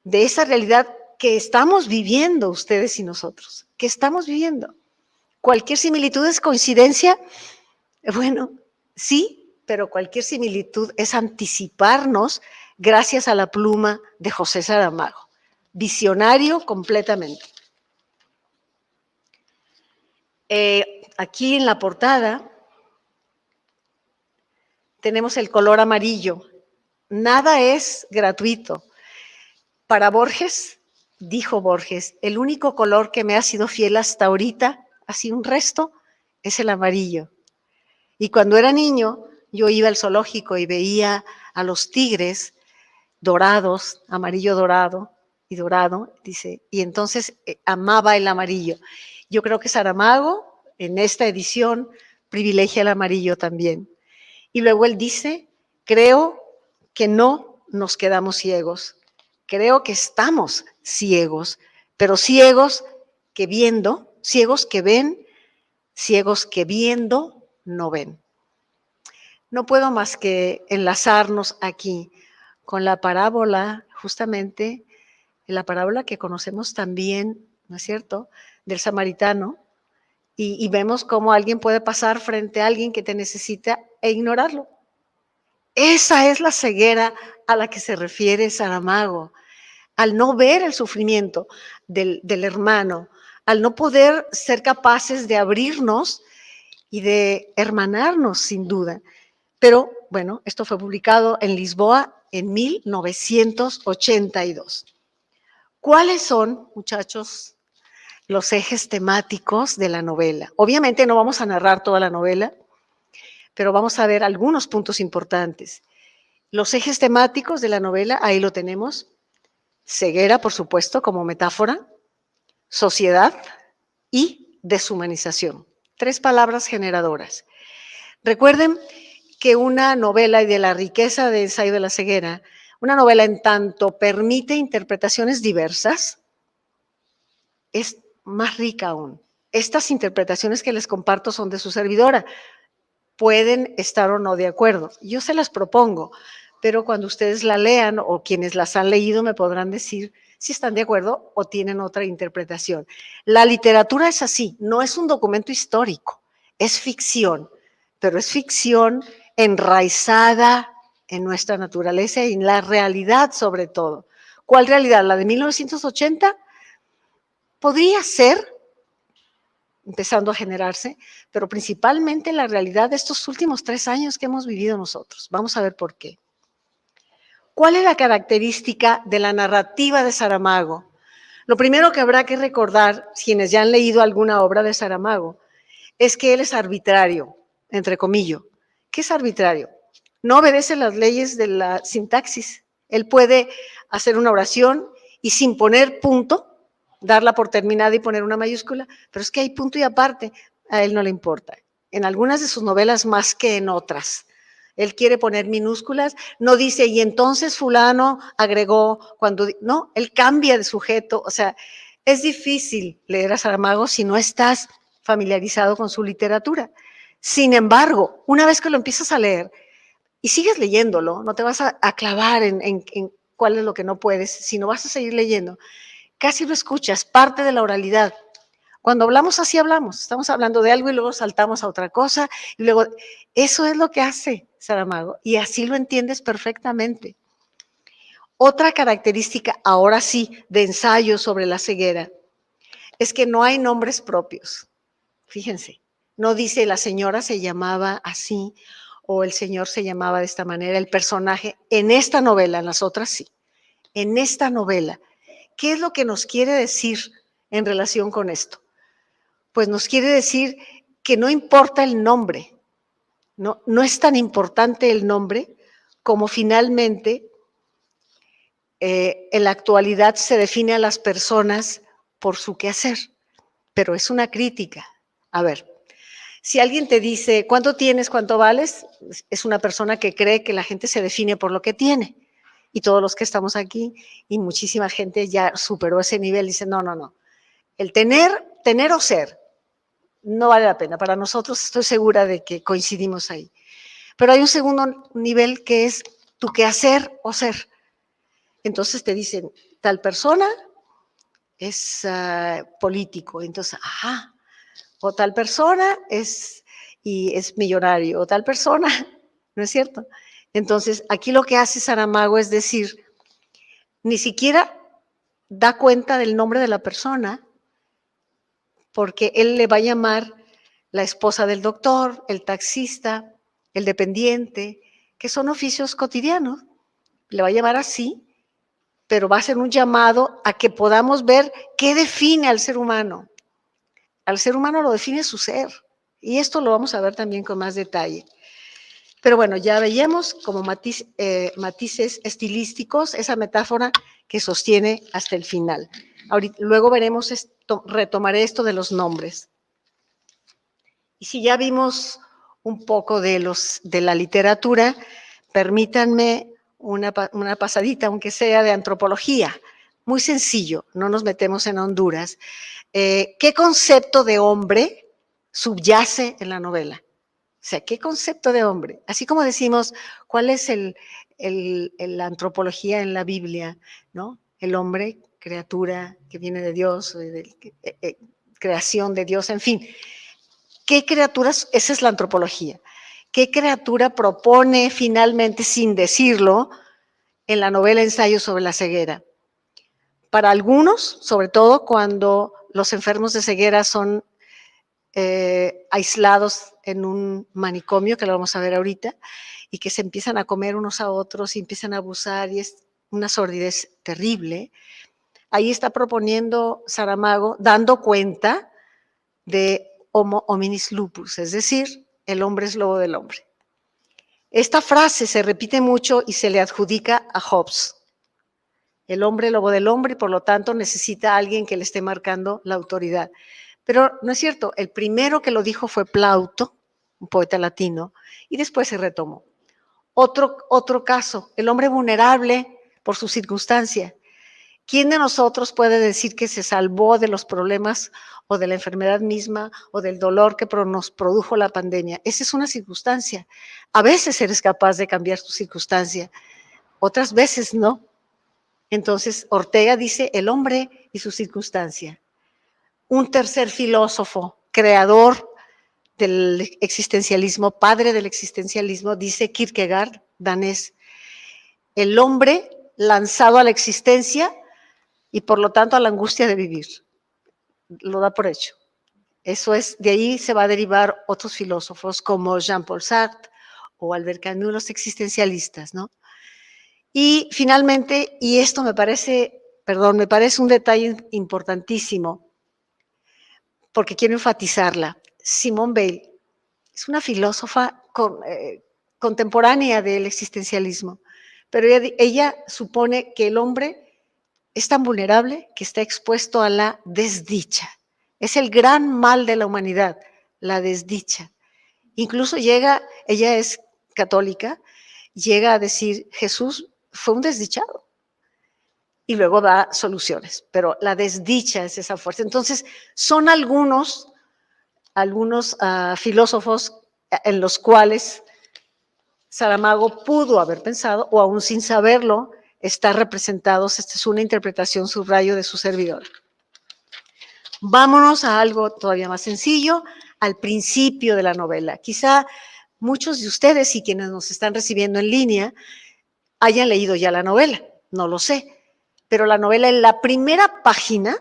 de esa realidad que estamos viviendo ustedes y nosotros, que estamos viviendo. Cualquier similitud es coincidencia, bueno, sí, pero cualquier similitud es anticiparnos gracias a la pluma de José Saramago. Visionario completamente. Aquí en la portada tenemos el color amarillo. Nada es gratuito. Para Borges, dijo Borges, el único color que me ha sido fiel hasta ahorita, así un resto, es el amarillo. Y cuando era niño, yo iba al zoológico y veía a los tigres dorados, amarillo dorado y dorado, dice, y entonces amaba el amarillo. Yo creo que Saramago, en esta edición, privilegia el amarillo también. Y luego él dice, creo que no nos quedamos ciegos, creo que estamos ciegos, pero ciegos que viendo, ciegos que ven, ciegos que viendo no ven. No puedo más que enlazarnos aquí con la parábola, justamente, la parábola que conocemos también, ¿no es cierto?, del samaritano, y vemos cómo alguien puede pasar frente a alguien que te necesita e ignorarlo. Esa es la ceguera a la que se refiere Saramago, al no ver el sufrimiento del hermano, al no poder ser capaces de abrirnos y de hermanarnos, sin duda. Pero, bueno, esto fue publicado en Lisboa en 1982. ¿Cuáles son, muchachos, los ejes temáticos de la novela? Obviamente no vamos a narrar toda la novela, pero vamos a ver algunos puntos importantes. Los ejes temáticos de la novela, ahí lo tenemos. Ceguera, por supuesto, como metáfora, sociedad y deshumanización. 3 palabras generadoras. Recuerden que una novela, y de la riqueza de Ensayo de la ceguera, una novela en tanto permite interpretaciones diversas, es más rica aún. Estas interpretaciones que les comparto son de su servidora. Pueden estar o no de acuerdo. Yo se las propongo, pero cuando ustedes la lean o quienes las han leído me podrán decir si están de acuerdo o tienen otra interpretación. La literatura es así, no es un documento histórico, es ficción, pero es ficción enraizada en nuestra naturaleza y en la realidad sobre todo. ¿Cuál realidad? ¿La de 1980? Podría ser, empezando a generarse, pero principalmente la realidad de estos últimos 3 años que hemos vivido nosotros. Vamos a ver por qué. ¿Cuál es la característica de la narrativa de Saramago? Lo primero que habrá que recordar, quienes ya han leído alguna obra de Saramago, es que él es arbitrario, entre comillas. ¿Qué es arbitrario? No obedece las leyes de la sintaxis. Él puede hacer una oración y sin poner punto, darla por terminada y poner una mayúscula, pero es que hay punto y aparte, a él no le importa. En algunas de sus novelas más que en otras. Él quiere poner minúsculas, no dice, y entonces fulano agregó, cuando no, él cambia de sujeto, o sea, es difícil leer a Saramago si no estás familiarizado con su literatura. Sin embargo, una vez que lo empiezas a leer y sigues leyéndolo, no te vas a clavar en cuál es lo que no puedes, sino vas a seguir leyendo. Casi lo escuchas, parte de la oralidad. Cuando hablamos así hablamos, estamos hablando de algo y luego saltamos a otra cosa, y luego, eso es lo que hace Saramago, y así lo entiendes perfectamente. Otra característica, ahora sí, de ensayo sobre la ceguera, es que no hay nombres propios. Fíjense, no dice la señora se llamaba así, o el señor se llamaba de esta manera, el personaje, en esta novela, en las otras sí. En esta novela, ¿qué es lo que nos quiere decir en relación con esto? Pues nos quiere decir que no importa el nombre, no es tan importante el nombre como finalmente en la actualidad se define a las personas por su quehacer, pero es una crítica. A ver, si alguien te dice, ¿cuánto tienes, cuánto vales? Es una persona que cree que la gente se define por lo que tiene. Y todos los que estamos aquí, y muchísima gente ya superó ese nivel, dice, no, no, no. El tener o ser, no vale la pena. Para nosotros estoy segura de que coincidimos ahí. Pero hay un segundo nivel que es tu quehacer o ser. Entonces te dicen, tal persona es político, entonces, o tal persona es millonario, o tal persona ¿no es cierto? Entonces, aquí lo que hace Saramago es decir, ni siquiera da cuenta del nombre de la persona, porque él le va a llamar la esposa del doctor, el taxista, el dependiente, que son oficios cotidianos. Le va a llamar así, pero va a ser un llamado a que podamos ver qué define al ser humano. Al ser humano lo define su ser, y esto lo vamos a ver también con más detalle. Pero bueno, ya veíamos como matices estilísticos esa metáfora que sostiene hasta el final. Luego veremos retomaré esto de los nombres. Y si ya vimos un poco de la literatura, permítanme una pasadita, aunque sea de antropología. Muy sencillo, no nos metemos en Honduras. ¿Qué concepto de hombre subyace en la novela? O sea, ¿qué concepto de hombre? Así como decimos, ¿cuál es la antropología en la Biblia? ¿No? El hombre, criatura que viene de Dios, creación de Dios, en fin. ¿Qué criaturas? Esa es la antropología. ¿Qué criatura propone finalmente, sin decirlo, en la novela Ensayo sobre la ceguera? Para algunos, sobre todo cuando los enfermos de ceguera son aislados en un manicomio, que lo vamos a ver ahorita, y que se empiezan a comer unos a otros y empiezan a abusar, y es una sordidez terrible. Ahí está proponiendo Saramago, dando cuenta de Homo hominis lupus, es decir, el hombre es lobo del hombre. Esta frase se repite mucho y se le adjudica a Hobbes. El hombre lobo del hombre, y por lo tanto necesita a alguien que le esté marcando la autoridad. Pero no es cierto, el primero que lo dijo fue Plauto, un poeta latino, y después se retomó. Otro caso, el hombre vulnerable por su circunstancia. ¿Quién de nosotros puede decir que se salvó de los problemas o de la enfermedad misma o del dolor que nos produjo la pandemia? Esa es una circunstancia. A veces eres capaz de cambiar tu circunstancia, otras veces no. Entonces, Ortega dice el hombre y su circunstancia. Un tercer filósofo, creador del existencialismo, padre del existencialismo, dice Kierkegaard, danés, el hombre lanzado a la existencia y por lo tanto a la angustia de vivir. Lo da por hecho. Eso es, de ahí se va a derivar otros filósofos como Jean-Paul Sartre o Albert Camus, los existencialistas, ¿no? Y finalmente, y esto me parece un detalle importantísimo, porque quiero enfatizarla, Simone Weil es una filósofa contemporánea del existencialismo, pero ella supone que el hombre es tan vulnerable que está expuesto a la desdicha. Es el gran mal de la humanidad, la desdicha. Incluso ella es católica, llega a decir, Jesús fue un desdichado. Y luego da soluciones, pero la desdicha es esa fuerza. Entonces, son algunos filósofos en los cuales Saramago pudo haber pensado, o aún sin saberlo, están representados. Esta es una interpretación subrayo de su servidor. Vámonos a algo todavía más sencillo, al principio de la novela. Quizá muchos de ustedes y quienes nos están recibiendo en línea hayan leído ya la novela, no lo sé, pero la novela en la primera página,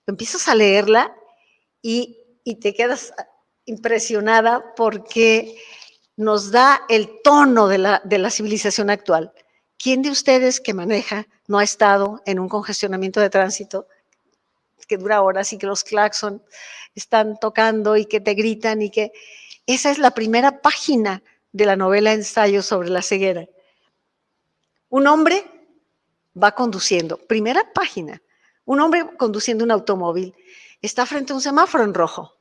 empiezas a leerla y te quedas impresionada porque nos da el tono de la civilización actual. ¿Quién de ustedes que maneja no ha estado en un congestionamiento de tránsito que dura horas y que los claxon están tocando y que te gritan y que... Esa es la primera página de la novela Ensayo sobre la ceguera. Un hombre va conduciendo, primera página, un hombre conduciendo un automóvil, está frente a un semáforo en rojo.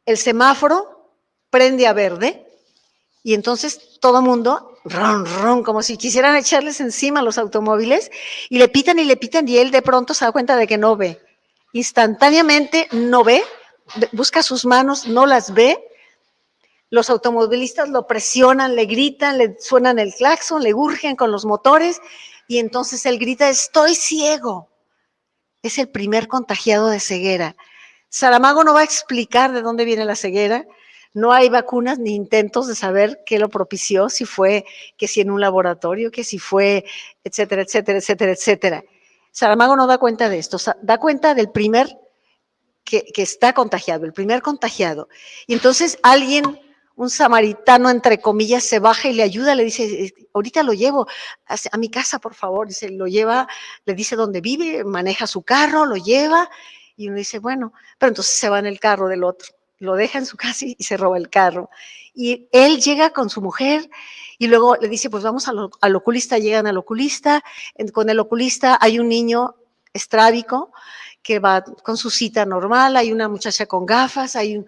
El semáforo prende a verde y entonces todo mundo, ron, ron, como si quisieran echarles encima a los automóviles y le pitan y él de pronto se da cuenta de que no ve. Instantáneamente no ve, busca sus manos, no las ve. Los automovilistas lo presionan, le gritan, le suenan el claxon, le urgen con los motores y entonces él grita, estoy ciego. Es el primer contagiado de ceguera. Saramago no va a explicar de dónde viene la ceguera, No hay vacunas ni intentos de saber qué lo propició, si fue, que si en un laboratorio, que si fue, etcétera, etcétera, etcétera, etcétera. Saramago no da cuenta de esto, da cuenta del primer que está contagiado, el primer contagiado. Y entonces alguien, un samaritano, entre comillas, se baja y le ayuda, le dice, ahorita lo llevo a mi casa, por favor. Dice, lo lleva, le dice dónde vive, maneja su carro, lo lleva, y uno dice, bueno, pero entonces se va en el carro del otro, lo deja en su casa y se roba el carro. Y él llega con su mujer y luego le dice, pues vamos al oculista, llegan al oculista, con el oculista hay un niño estrábico que va con su cita normal, hay una muchacha con gafas, hay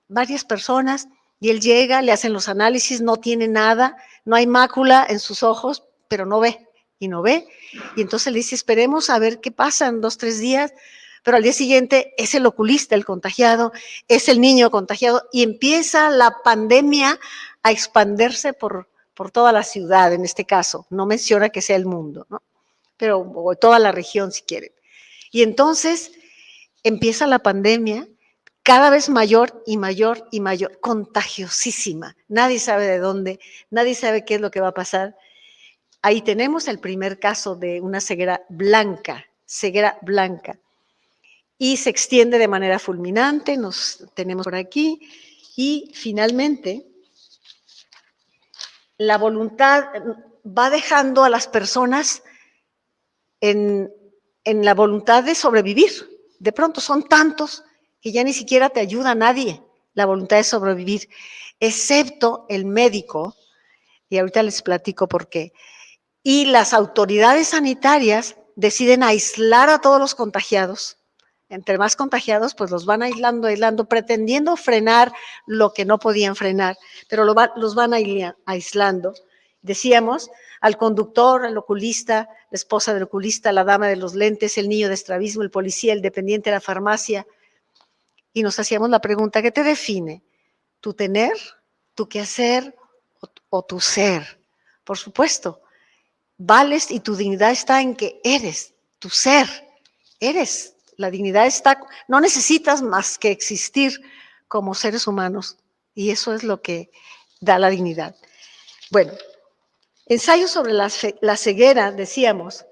varias personas, y él llega, le hacen los análisis, no tiene nada, no hay mácula en sus ojos, pero no ve, y no ve, y entonces le dice, esperemos a ver qué pasa en 2, 3 días, pero al día siguiente es el oculista el contagiado, es el niño contagiado, y empieza la pandemia a expandirse por toda la ciudad, en este caso, no menciona que sea el mundo, ¿no? Pero o toda la región, si quieren. Y entonces empieza la pandemia cada vez mayor y mayor y mayor, contagiosísima. Nadie sabe de dónde, nadie sabe qué es lo que va a pasar. Ahí tenemos el primer caso de una ceguera blanca, y se extiende de manera fulminante, nos tenemos por aquí, y finalmente la voluntad va dejando a las personas en la voluntad de sobrevivir. De pronto son tantos que ya ni siquiera te ayuda a nadie la voluntad de sobrevivir, excepto el médico, y ahorita les platico por qué. Y las autoridades sanitarias deciden aislar a todos los contagiados. Entre más contagiados, pues los van aislando, pretendiendo frenar lo que no podían frenar, pero los van aislando. Decíamos, al conductor, al oculista, la esposa del oculista, la dama de los lentes, el niño de estrabismo, el policía, el dependiente de la farmacia. Y nos hacíamos la pregunta, ¿qué te define? ¿Tu tener, tu quehacer o tu ser? Por supuesto, vales y tu dignidad está en que eres, tu ser, eres. La dignidad está, no necesitas más que existir como seres humanos y eso es lo que da la dignidad. Bueno, ensayo sobre la ceguera, decíamos,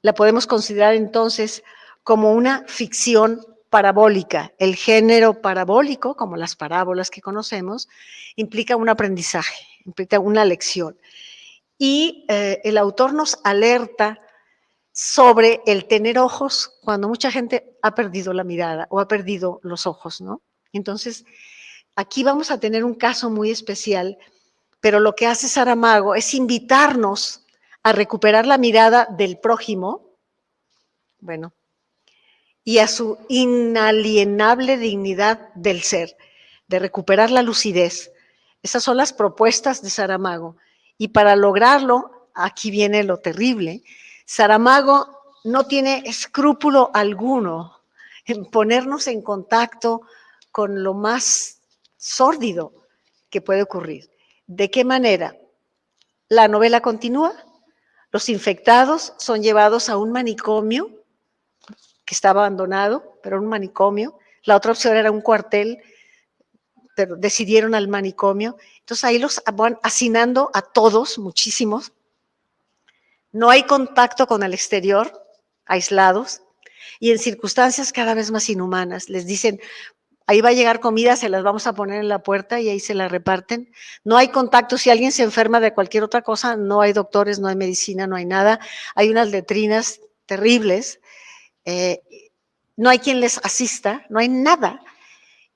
la podemos considerar entonces como una ficción parabólica. El género parabólico, como las parábolas que conocemos, implica un aprendizaje, implica una lección. Y el autor nos alerta sobre el tener ojos cuando mucha gente ha perdido la mirada o ha perdido los ojos, ¿no? Entonces, aquí vamos a tener un caso muy especial, pero lo que hace Saramago es invitarnos a recuperar la mirada del prójimo, bueno, y a su inalienable dignidad del ser, de recuperar la lucidez. Esas son las propuestas de Saramago. Y para lograrlo, aquí viene lo terrible, Saramago no tiene escrúpulo alguno en ponernos en contacto con lo más sórdido que puede ocurrir. ¿De qué manera? La novela continúa, los infectados son llevados a un manicomio que estaba abandonado, pero un manicomio. La otra opción era un cuartel, pero decidieron al manicomio. Entonces ahí los van hacinando a todos, muchísimos. No hay contacto con el exterior, aislados, y en circunstancias cada vez más inhumanas. Les dicen, ahí va a llegar comida, se las vamos a poner en la puerta y ahí se la reparten. No hay contacto, si alguien se enferma de cualquier otra cosa, no hay doctores, no hay medicina, no hay nada. Hay unas letrinas terribles, no hay quien les asista, no hay nada.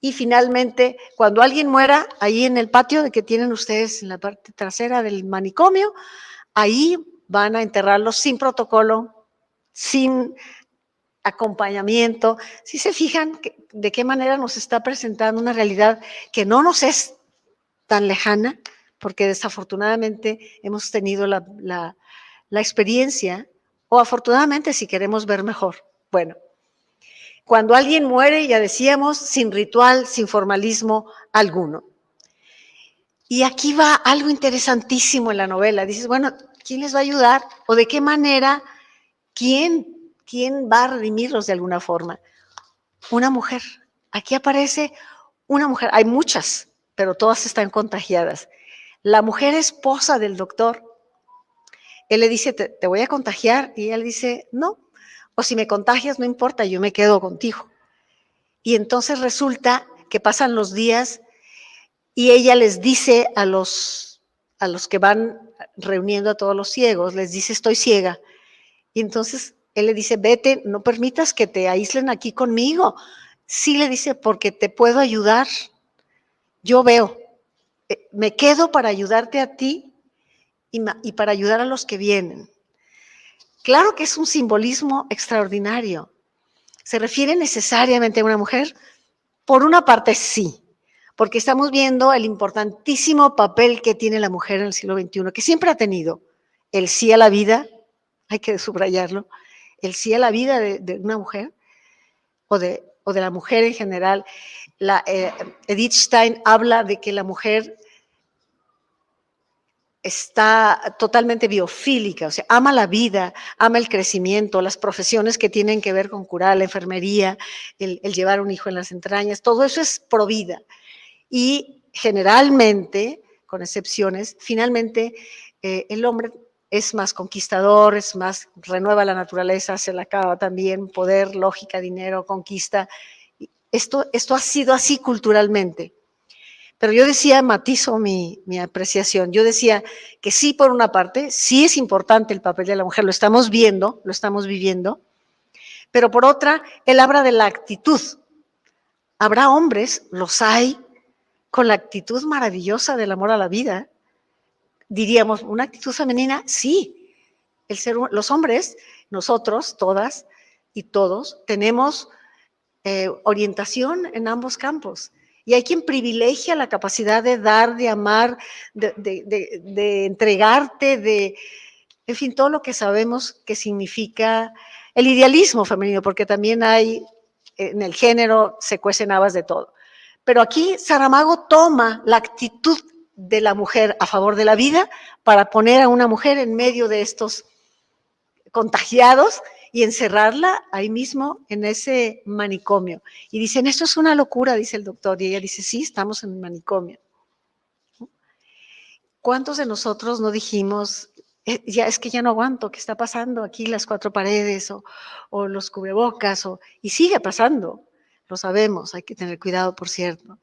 Y finalmente, cuando alguien muera, ahí en el patio de que tienen ustedes en la parte trasera del manicomio, ahí van a enterrarlos sin protocolo, sin acompañamiento. Si se fijan de qué manera nos está presentando una realidad que no nos es tan lejana, porque desafortunadamente hemos tenido la experiencia, o afortunadamente si queremos ver mejor. Bueno, cuando alguien muere, ya decíamos, sin ritual, sin formalismo alguno. Y aquí va algo interesantísimo en la novela. Dices, bueno, ¿quién les va a ayudar? ¿O de qué manera? ¿Quién va a redimirlos de alguna forma? Una mujer. Aquí aparece una mujer. Hay muchas, pero todas están contagiadas. La mujer esposa del doctor, él le dice, te voy a contagiar, y él dice, no, o si me contagias, no importa, yo me quedo contigo. Y entonces resulta que pasan los días y ella les dice a los que van reuniendo a todos los ciegos, les dice, estoy ciega. Y entonces él le dice, vete, no permitas que te aíslen aquí conmigo. Sí, le dice, porque te puedo ayudar. Yo veo, me quedo para ayudarte a ti y para ayudar a los que vienen. Claro que es un simbolismo extraordinario. ¿Se refiere necesariamente a una mujer? Por una parte, sí, porque estamos viendo el importantísimo papel que tiene la mujer en el siglo XXI, que siempre ha tenido. El sí a la vida, hay que subrayarlo, el sí a la vida de una mujer o de la mujer en general. Edith Stein habla de que la mujer está totalmente biofílica, o sea, ama la vida, ama el crecimiento, las profesiones que tienen que ver con curar, la enfermería, el llevar un hijo en las entrañas, todo eso es pro vida. Y generalmente, con excepciones, finalmente el hombre es más conquistador, es más, renueva la naturaleza, se la acaba también, poder, lógica, dinero, conquista. Esto ha sido así culturalmente. Pero yo decía, matizo mi apreciación, yo decía que sí, por una parte, sí es importante el papel de la mujer, lo estamos viendo, lo estamos viviendo, pero por otra, él habla de la actitud. Habrá hombres, los hay, con la actitud maravillosa del amor a la vida. Diríamos, ¿una actitud femenina? Sí. Los hombres, nosotros, todas y todos, tenemos orientación en ambos campos. Y hay quien privilegia la capacidad de dar, de amar, de entregarte, en fin, todo lo que sabemos que significa el idealismo femenino, porque también hay, en el género se cuecen habas de todo. Pero aquí Saramago toma la actitud de la mujer a favor de la vida para poner a una mujer en medio de estos contagiados y encerrarla ahí mismo en ese manicomio. Y dicen, esto es una locura, dice el doctor. Y ella dice, sí, estamos en un manicomio. ¿Cuántos de nosotros no dijimos, ya es que ya no aguanto, qué está pasando aquí las cuatro paredes o los cubrebocas? Y sigue pasando, lo sabemos, hay que tener cuidado, por cierto.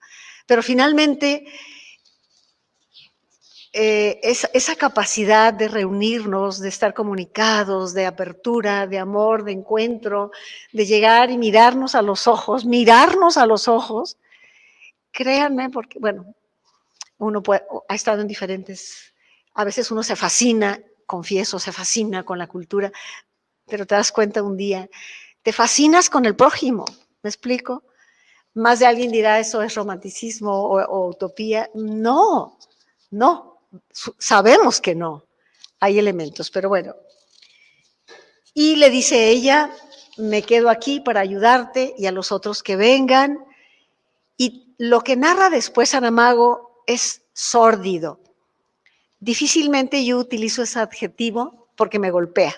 Pero finalmente, esa capacidad de reunirnos, de estar comunicados, de apertura, de amor, de encuentro, de llegar y mirarnos a los ojos, créanme, porque, bueno, uno ha estado en diferentes, a veces uno se fascina, confieso, se fascina con la cultura, pero te das cuenta un día, te fascinas con el prójimo, ¿me explico? Más de alguien dirá, eso es romanticismo o utopía. No, sabemos que no, hay elementos, pero bueno. Y le dice ella, me quedo aquí para ayudarte y a los otros que vengan. Y lo que narra después Saramago es sórdido. Difícilmente yo utilizo ese adjetivo porque me golpea.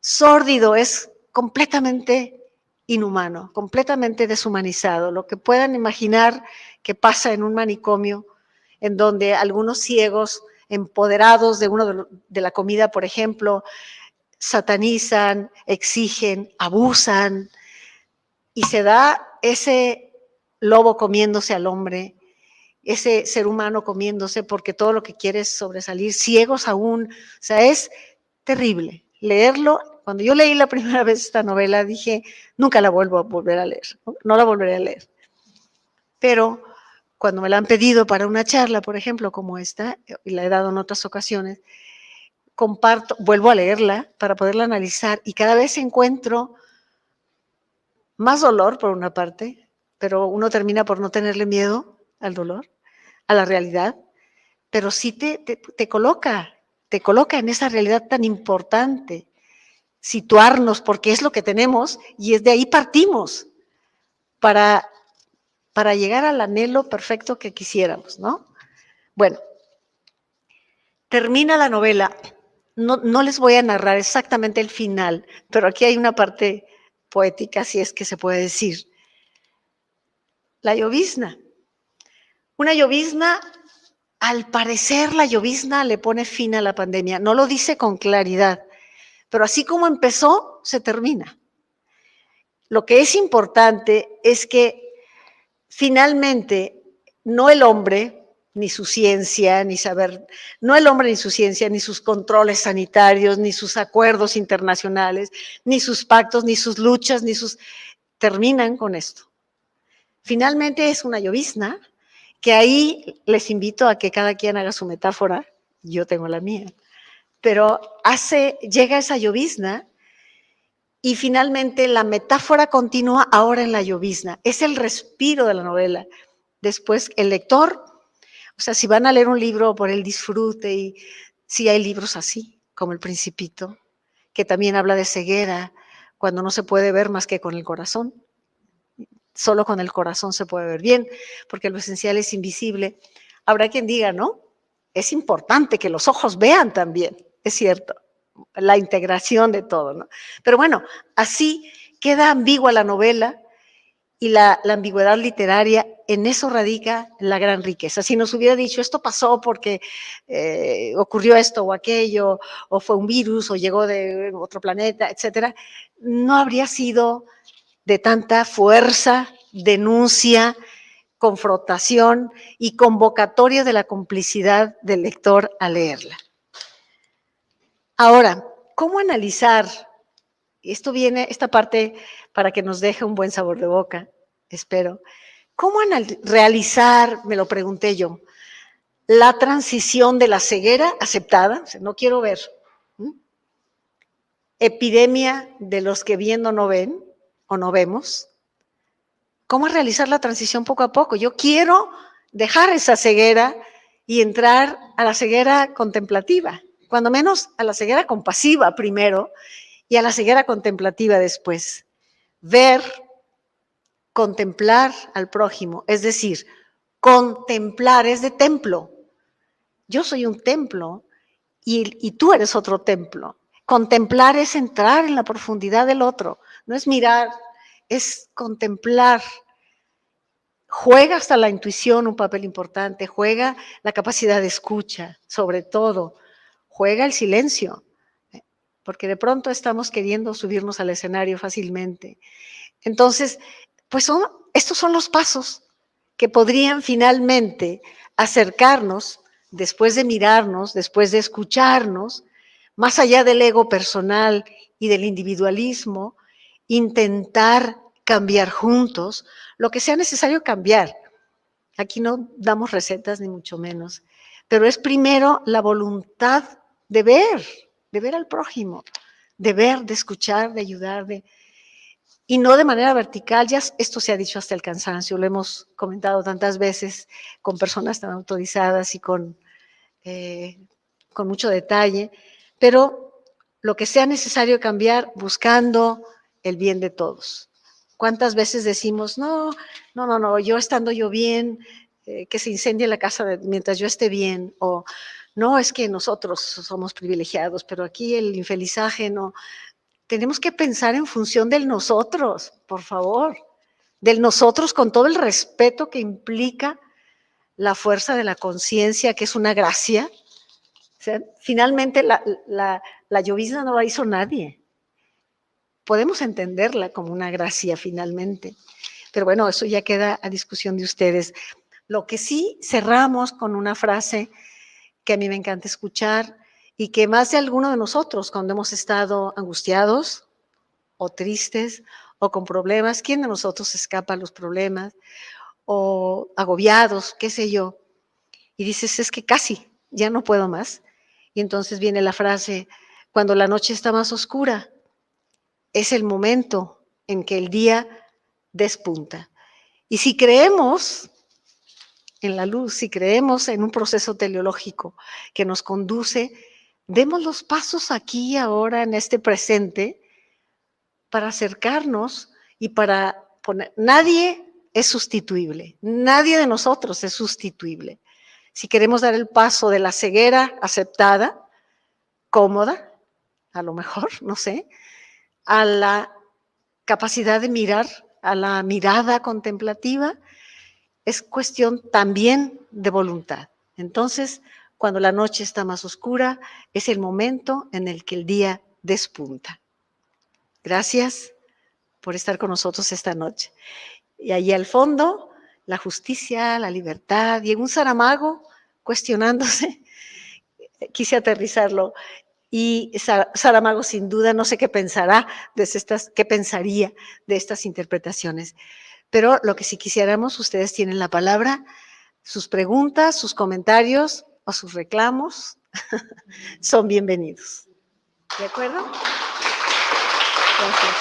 Sórdido es completamente inhumano, completamente deshumanizado. Lo que puedan imaginar que pasa en un manicomio en donde algunos ciegos empoderados de la comida, por ejemplo, satanizan, exigen, abusan, y se da ese lobo comiéndose al hombre, ese ser humano comiéndose porque todo lo que quiere es sobresalir, ciegos aún. O sea, es terrible leerlo. Cuando yo leí la primera vez esta novela dije, nunca la vuelvo a volver a leer, no la volveré a leer. Pero cuando me la han pedido para una charla, por ejemplo, como esta, y la he dado en otras ocasiones, vuelvo a leerla para poderla analizar y cada vez encuentro más dolor por una parte, pero uno termina por no tenerle miedo al dolor, a la realidad, pero sí te coloca en esa realidad tan importante, situarnos porque es lo que tenemos y es de ahí partimos para llegar al anhelo perfecto que quisiéramos, ¿no? Bueno, termina la novela. No les voy a narrar exactamente el final, pero aquí hay una parte poética, si es que se puede decir. La llovizna. Una llovizna, al parecer la llovizna le pone fin a la pandemia. No lo dice con claridad, pero así como empezó, se termina. Lo que es importante es que finalmente no el hombre, ni su ciencia, ni saber, no el hombre ni su ciencia, ni sus controles sanitarios, ni sus acuerdos internacionales, ni sus pactos, ni sus luchas, terminan con esto. Finalmente es una llovizna, que ahí les invito a que cada quien haga su metáfora, yo tengo la mía, pero llega esa llovizna y finalmente la metáfora continúa ahora en la llovizna, es el respiro de la novela. Después el lector, o sea, si van a leer un libro por el disfrute, y sí hay libros así, como El Principito, que también habla de ceguera, cuando no se puede ver más que con el corazón. Solo con el corazón se puede ver bien, porque lo esencial es invisible. Habrá quien diga, ¿no? Es importante que los ojos vean también, es cierto, la integración de todo, ¿no? Pero bueno, así queda ambigua la novela y la ambigüedad literaria, en eso radica la gran riqueza. Si nos hubiera dicho, esto pasó porque ocurrió esto o aquello, o fue un virus, o llegó de otro planeta, etcétera, no habría sido de tanta fuerza, denuncia, confrontación y convocatoria de la complicidad del lector al leerla. Ahora, ¿cómo analizar? Esto viene, esta parte, para que nos deje un buen sabor de boca, espero. ¿Cómo realizar, me lo pregunté yo, la transición de la ceguera aceptada? O sea, no quiero ver. Epidemia de los que viendo no ven o no vemos. ¿Cómo realizar la transición poco a poco? Yo quiero dejar esa ceguera y entrar a la ceguera contemplativa, cuando menos a la ceguera compasiva primero y a la ceguera contemplativa después. Ver, contemplar al prójimo, es decir, contemplar es de templo. Yo soy un templo y tú eres otro templo. Contemplar es entrar en la profundidad del otro, no es mirar, es contemplar. Juega hasta la intuición un papel importante, juega la capacidad de escucha, sobre todo, juega el silencio, porque de pronto estamos queriendo subirnos al escenario fácilmente. Entonces, pues estos son los pasos que podrían finalmente acercarnos, después de mirarnos, después de escucharnos, más allá del ego personal y del individualismo, intentar cambiar juntos lo que sea necesario cambiar. Aquí no damos recetas ni mucho menos, pero es primero la voluntad de ver al prójimo, de ver, de escuchar, de ayudar, y no de manera vertical. Ya esto se ha dicho hasta el cansancio, lo hemos comentado tantas veces con personas tan autorizadas y con mucho detalle, pero lo que sea necesario cambiar buscando el bien de todos. ¿Cuántas veces decimos, no, yo estando yo bien, que se incendie la casa mientras yo esté bien, o no, es que nosotros somos privilegiados, pero aquí el infelizaje no. Tenemos que pensar en función del nosotros, por favor, del nosotros con todo el respeto que implica la fuerza de la conciencia, que es una gracia. O sea, finalmente la llovizna no la hizo nadie. Podemos entenderla como una gracia finalmente, pero bueno, eso ya queda a discusión de ustedes. Lo que sí cerramos con una frase que a mí me encanta escuchar y que más de alguno de nosotros, cuando hemos estado angustiados o tristes o con problemas, ¿quién de nosotros escapa a los problemas? O agobiados, qué sé yo, y dices, es que casi, ya no puedo más. Y entonces viene la frase, cuando la noche está más oscura, es el momento en que el día despunta. Y si creemos en la luz, si creemos en un proceso teleológico que nos conduce, demos los pasos aquí y ahora en este presente para acercarnos y para poner. Nadie es sustituible, nadie de nosotros es sustituible. Si queremos dar el paso de la ceguera aceptada, cómoda, a lo mejor, no sé, a la capacidad de mirar, a la mirada contemplativa, es cuestión también de voluntad. Entonces, cuando la noche está más oscura, es el momento en el que el día despunta. Gracias por estar con nosotros esta noche. Y allí al fondo, la justicia, la libertad, y en un Saramago cuestionándose, quise aterrizarlo, y Saramago sin duda no sé qué pensará qué pensaría de estas interpretaciones. Pero lo que sí quisiéramos, ustedes tienen la palabra, sus preguntas, sus comentarios o sus reclamos son bienvenidos. ¿De acuerdo? Gracias.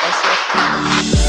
Gracias.